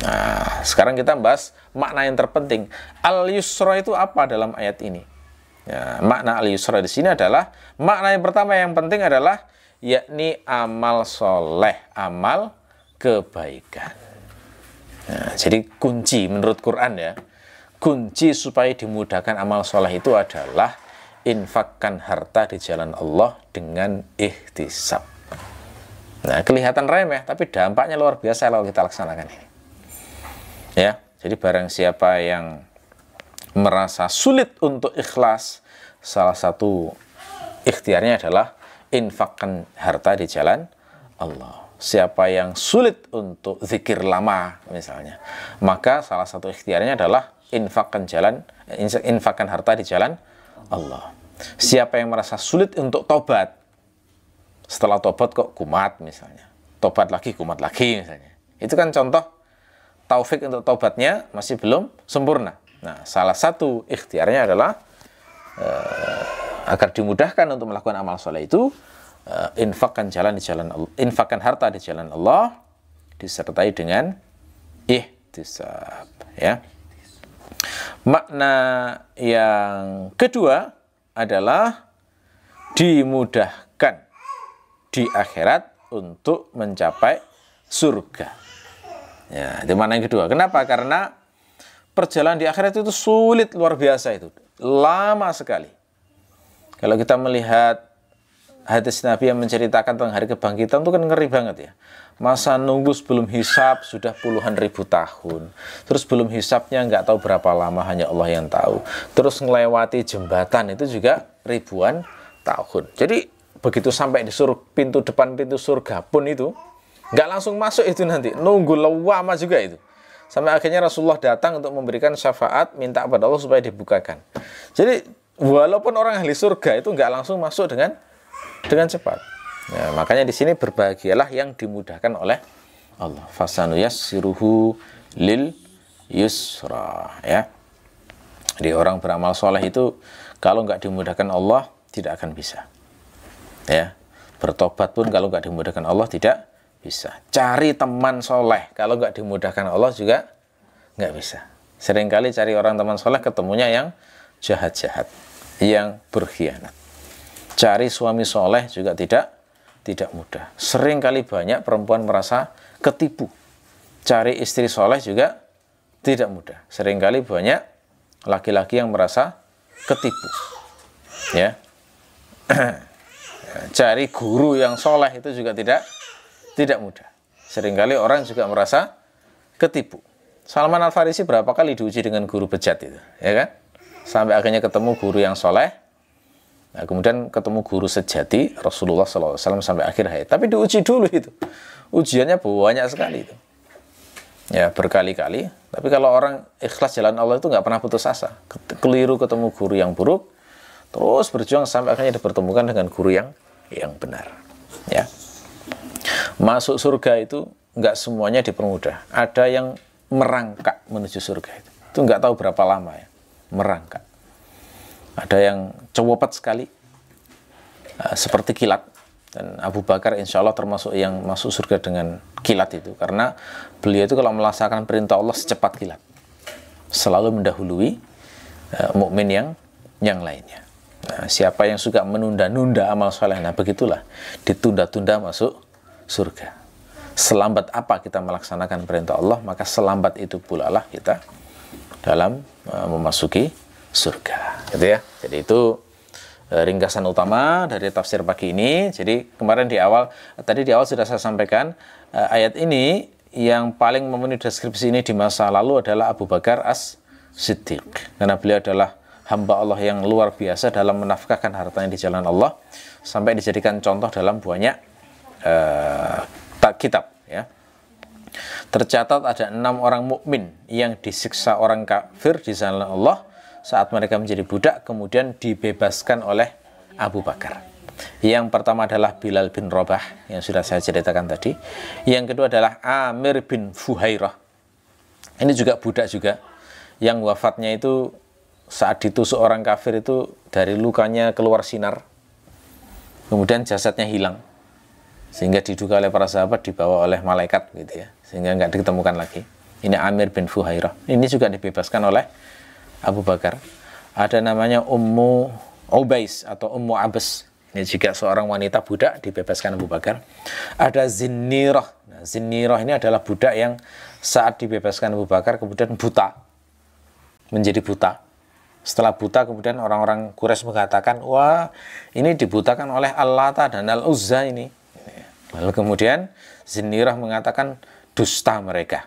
Nah, sekarang kita bahas makna yang terpenting. Al-yusra itu apa dalam ayat ini? Ya, makna al-yusra di sini adalah, makna yang pertama yang penting adalah yakni amal soleh, amal kebaikan. Nah, jadi kunci menurut Quran ya, kunci supaya dimudahkan amal soleh itu adalah infakkan harta di jalan Allah dengan ihtisab. Nah, kelihatan remeh, tapi dampaknya luar biasa kalau kita laksanakan ini. Ya, jadi barang siapa yang merasa sulit untuk ikhlas, salah satu ikhtiarnya adalah infakkan harta di jalan Allah. Siapa yang sulit untuk zikir lama misalnya, maka salah satu ikhtiarnya adalah infakkan harta di jalan Allah. Siapa yang merasa sulit untuk tobat, setelah tobat kok kumat misalnya, tobat lagi kumat lagi misalnya, itu kan contoh taufik untuk tobatnya masih belum sempurna. Nah, salah satu ikhtiarnya adalah agar dimudahkan untuk melakukan amal soleh itu, infakkan harta di jalan Allah disertai dengan ihtisab. Ya. Makna yang kedua adalah dimudahkan di akhirat untuk mencapai surga. Ya, itu mana yang kedua. Kenapa? Karena perjalanan di akhirat itu sulit luar biasa itu. Lama sekali. Kalau kita melihat hadis Nabi yang menceritakan tentang hari kebangkitan itu kan ngeri banget ya. Masa nunggu sebelum hisab sudah puluhan ribu tahun. Terus belum hisabnya nggak tahu berapa lama, hanya Allah yang tahu. Terus ngelewati jembatan itu juga ribuan tahun. Jadi begitu sampai di pintu depan pintu surga pun itu nggak langsung masuk itu nanti. Nunggu lama juga itu. Sampai akhirnya Rasulullah datang untuk memberikan syafaat, minta kepada Allah supaya dibukakan. Jadi walaupun orang ahli surga itu nggak langsung masuk dengan cepat. Ya, makanya di sini berbahagialah yang dimudahkan oleh Allah. Fasanuyassiruhu lil yusra, ya. Jadi orang beramal soleh itu kalau nggak dimudahkan Allah tidak akan bisa. Ya, bertobat pun kalau nggak dimudahkan Allah tidak bisa. Cari teman soleh kalau nggak dimudahkan Allah juga nggak bisa. Seringkali cari orang teman soleh ketemunya yang jahat-jahat, yang berkhianat. Cari suami soleh juga tidak mudah. Seringkali banyak perempuan merasa ketipu. Cari istri soleh juga tidak mudah. Seringkali banyak laki-laki yang merasa ketipu. Ya. Cari guru yang soleh itu juga tidak mudah. Seringkali orang juga merasa ketipu. Salman Al-Farisi berapa kali diuji dengan guru bejat itu, ya kan? Sampai akhirnya ketemu guru yang soleh. Nah, kemudian ketemu guru sejati Rasulullah SAW sampai akhir hayat. Tapi diuji dulu itu. Ujiannya banyak sekali itu. Ya, berkali-kali. Tapi kalau orang ikhlas jalan Allah itu nggak pernah putus asa. Keliru ketemu guru yang buruk, terus berjuang sampai akhirnya dipertemukan dengan guru yang benar. Ya. Masuk surga itu nggak semuanya dipermudah. Ada yang merangkak menuju surga itu. Itu nggak tahu berapa lama ya. Merangkak. Ada yang cepat sekali, seperti kilat. Dan Abu Bakar insya Allah termasuk yang masuk surga dengan kilat itu. Karena beliau itu kalau melaksanakan perintah Allah secepat kilat. Selalu mendahului mukmin yang lainnya. Nah, siapa yang suka menunda-nunda amal soleh, nah begitulah. Ditunda-tunda masuk surga. Selambat apa kita melaksanakan perintah Allah, maka selambat itu pula lah kita dalam memasuki surga, gitu ya. Jadi itu ringkasan utama dari tafsir pagi ini. Jadi kemarin di awal sudah saya sampaikan ayat ini yang paling memenuhi deskripsi ini di masa lalu adalah Abu Bakar As-Siddiq, karena beliau adalah hamba Allah yang luar biasa dalam menafkahkan hartanya di jalan Allah sampai dijadikan contoh dalam banyak kitab, ya. Tercatat ada 6 orang mukmin yang disiksa orang kafir di jalan Allah saat mereka menjadi budak, kemudian dibebaskan oleh Abu Bakar. Yang pertama adalah Bilal bin Rabah, yang sudah saya ceritakan tadi. Yang kedua adalah Amir bin Fuhairah. Ini juga budak juga, yang wafatnya itu saat ditusuk orang kafir itu dari lukanya keluar sinar. Kemudian jasadnya hilang. Sehingga diduga oleh para sahabat dibawa oleh malaikat, gitu ya. Sehingga nggak ditemukan lagi. Ini Amir bin Fuhairah. Ini juga dibebaskan oleh Abu Bakar. Ada namanya Ummu Ubais atau Ummu Abbas. Ini juga seorang wanita budak dibebaskan Abu Bakar. Ada Zinnirah. Nah, Zinnirah ini adalah budak yang saat dibebaskan Abu Bakar kemudian buta. Menjadi buta. Setelah buta kemudian orang-orang Quraisy mengatakan, wah ini dibutakan oleh Al-Lata dan Al-Uzza ini. Lalu kemudian Zinnirah mengatakan dusta mereka.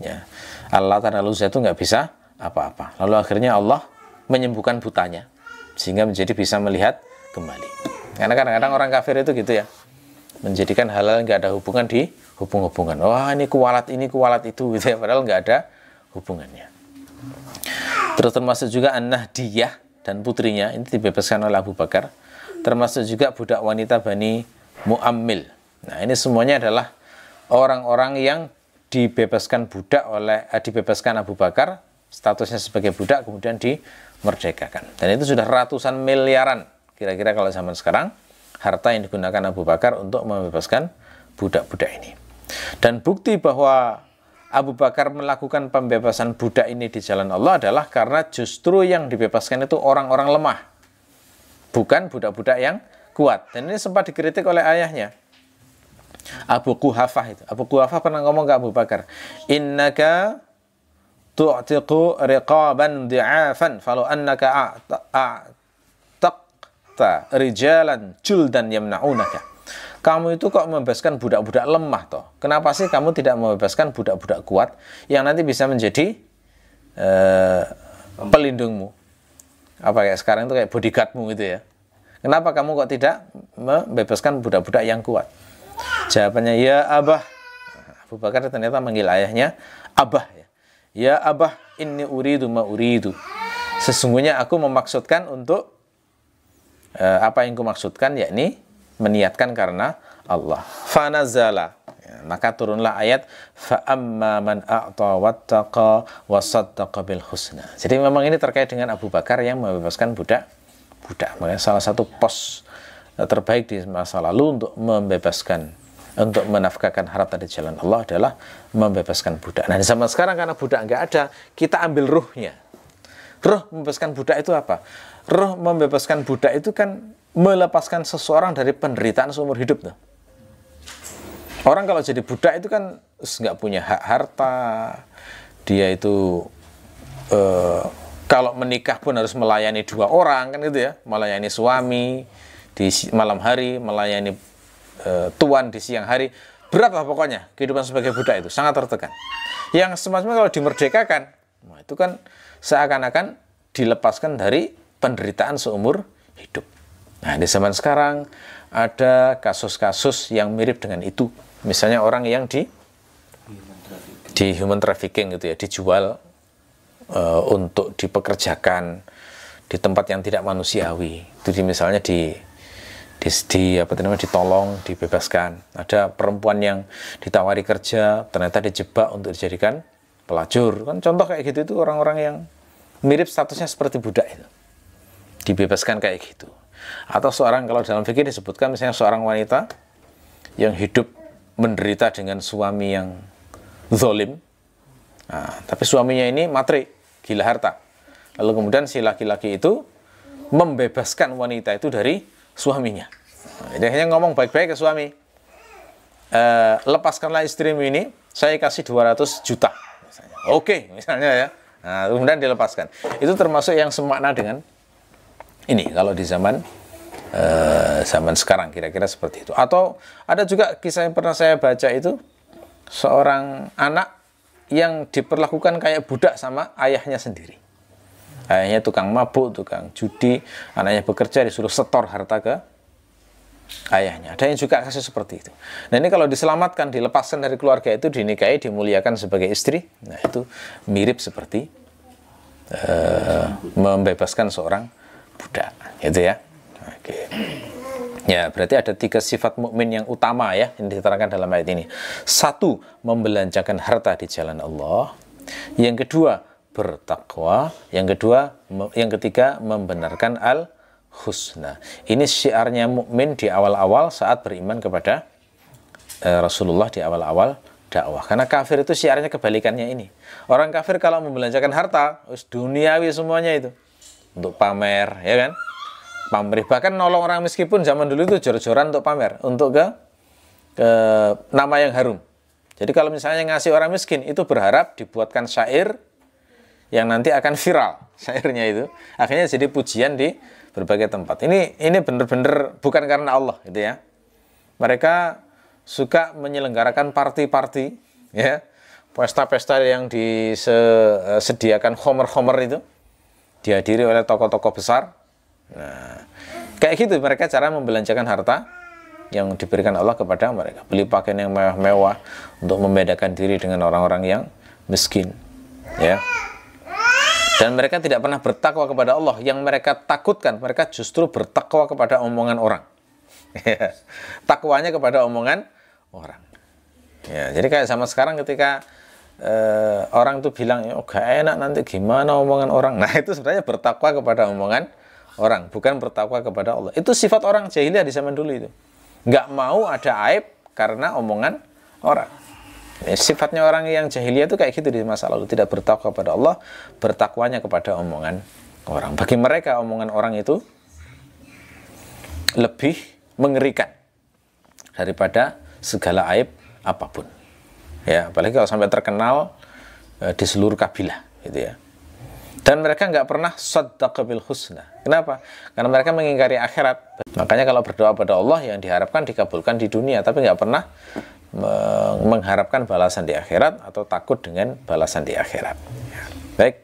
Ya. Al-Lata dan Al-Uzza itu nggak bisa apa-apa. Lalu akhirnya Allah menyembuhkan butanya sehingga menjadi bisa melihat kembali. Karena kadang-kadang orang kafir itu gitu ya, menjadikan hal-hal nggak ada hubungan di hubung-hubungan. Wah ini kualat itu gitu ya, padahal nggak ada hubungannya. Terus termasuk juga An-Nahdiyah dan putrinya ini dibebaskan oleh Abu Bakar. Termasuk juga budak wanita Bani Mu'ammil. Nah ini semuanya adalah orang-orang yang dibebaskan Abu Bakar, statusnya sebagai budak, kemudian dimerdekakan. Dan itu sudah ratusan miliaran, kira-kira kalau zaman sekarang, harta yang digunakan Abu Bakar untuk membebaskan budak-budak ini. Dan bukti bahwa Abu Bakar melakukan pembebasan budak ini di jalan Allah adalah karena justru yang dibebaskan itu orang-orang lemah, bukan budak-budak yang kuat. Dan ini sempat dikritik oleh ayahnya. Abu Quhafah itu. Abu Quhafah pernah ngomong ke Abu Bakar, innaka tu'tiqu riqaban di'afan falau annaka a'taqta rijalan juldan yamna'unaka. Kamu itu kok membebaskan budak-budak lemah toh? Kenapa sih kamu tidak membebaskan budak-budak kuat yang nanti bisa menjadi pelindungmu? Apa kayak sekarang itu kayak bodyguardmu gitu ya. Kenapa kamu kok tidak membebaskan budak-budak yang kuat? Jawabannya, ya Abah. Abu Bakar ternyata manggil ayahnya Abah. Ya Abah, inni uridu ma uridu. Sesungguhnya aku memaksudkan untuk apa yang kumaksudkan, yakni meniatkan karena Allah. Fanazala. Maka turunlah ayat fa'amma man a'ta wattaqa wa saddaqa bil husna. Jadi memang ini terkait dengan Abu Bakar yang membebaskan budak. Makanya salah satu pos terbaik di masa lalu untuk membebaskan, untuk menafkahkan harta di jalan Allah adalah membebaskan budak. Nah, di zaman sekarang karena budak nggak ada, kita ambil ruhnya. Ruh membebaskan budak itu apa? Ruh membebaskan budak itu kan melepaskan seseorang dari penderitaan seumur hidup tuh. Orang kalau jadi budak itu kan nggak punya hak harta, dia itu kalau menikah pun harus melayani 2 orang kan gitu ya, melayani suami di malam hari, melayani tuan di siang hari. Berat lah pokoknya kehidupan sebagai budak itu, sangat tertekan. Yang semacam kalau dimerdekakan, nah itu kan seakan-akan dilepaskan dari penderitaan seumur hidup. Nah, di zaman sekarang ada kasus-kasus yang mirip dengan itu. Misalnya orang yang di human trafficking gitu ya, dijual untuk dipekerjakan di tempat yang tidak manusiawi. Itu misalnya ditolong, dibebaskan. Ada perempuan yang ditawari kerja, ternyata dijebak untuk dijadikan pelacur. Kan contoh kayak gitu itu orang-orang yang mirip statusnya seperti budak itu. Dibebaskan kayak gitu. Atau seorang, kalau dalam fikih disebutkan misalnya seorang wanita yang hidup menderita dengan suami yang zalim. Nah, tapi suaminya ini matri, gila harta. Lalu kemudian si laki-laki itu membebaskan wanita itu dari suaminya. Nah, dia hanya ngomong baik-baik ke suami. Lepaskanlah istrimu ini, saya kasih 200 juta. Misalnya. Oke, misalnya ya. Nah, kemudian dilepaskan. Itu termasuk yang semakna dengan ini kalau di zaman sekarang kira-kira seperti itu. Atau ada juga kisah yang pernah saya baca itu, seorang anak yang diperlakukan kayak budak sama ayahnya sendiri. Ayahnya tukang mabuk, tukang judi, anaknya bekerja disuruh setor harta ke ayahnya. Ada yang juga kasus seperti itu. Nah, ini kalau diselamatkan, dilepaskan dari keluarga itu, dinikahi, dimuliakan sebagai istri, nah itu mirip seperti membebaskan seorang budak, gitu ya. Oke. Ya, berarti ada 3 sifat mukmin yang utama ya yang diterangkan dalam ayat ini. 1, membelanjakan harta di jalan Allah. Yang kedua, bertakwa. Yang ketiga, membenarkan al-husna. Ini syiarnya mukmin di awal-awal saat beriman kepada Rasulullah di awal-awal dakwah. Karena kafir itu syiarnya kebalikannya ini. Orang kafir kalau membelanjakan harta, duniawi semuanya itu. Untuk pamer, ya kan? Pamer, bahkan nolong orang miskin pun zaman dulu itu jor-joran untuk pamer, untuk ke nama yang harum. Jadi kalau misalnya ngasih orang miskin, itu berharap dibuatkan syair yang nanti akan viral, syairnya itu. Akhirnya jadi pujian di berbagai tempat. Ini benar-benar bukan karena Allah, gitu ya. Mereka suka menyelenggarakan party-party, ya, pesta-pesta yang disediakan homer-homer itu, dihadiri oleh tokoh-tokoh besar. Nah, kayak gitu mereka cara membelanjakan harta yang diberikan Allah kepada mereka. Beli pakaian yang mewah-mewah untuk membedakan diri dengan orang-orang yang miskin, ya. Dan mereka tidak pernah bertakwa kepada Allah. Yang mereka takutkan, mereka justru bertakwa kepada omongan orang. Takwanya kepada omongan orang. Ya, jadi kayak sama sekarang ketika orang tuh bilang, oh gak enak nanti gimana omongan orang. Nah, itu sebenarnya bertakwa kepada omongan orang, bukan bertakwa kepada Allah. Itu sifat orang jahiliyah di zaman dulu itu. Nggak mau ada aib karena omongan orang. Sifatnya orang yang jahiliyah itu kayak gitu di masa lalu. Tidak bertakwa kepada Allah, bertakwanya kepada omongan orang. Bagi mereka omongan orang itu lebih mengerikan daripada segala aib apapun. Ya, apalagi kalau sampai terkenal di seluruh kabilah, gitu ya. Dan mereka nggak pernah saddaqa bil husna. Kenapa? Karena mereka mengingkari akhirat. Makanya kalau berdoa pada Allah yang diharapkan dikabulkan di dunia, tapi nggak pernah mengharapkan balasan di akhirat atau takut dengan balasan di akhirat. Ya. Baik.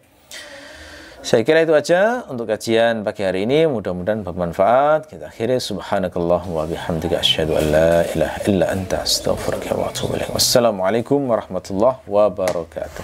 Saya kira itu aja untuk kajian pagi hari ini. Mudah-mudahan bermanfaat. Kita akhiri. Subhanakallahumma wa bihamdika asyhadu an la ilaha illa anta astaghfiruka wa atubu ilaik. Wassalamualaikum warahmatullahi wabarakatuh.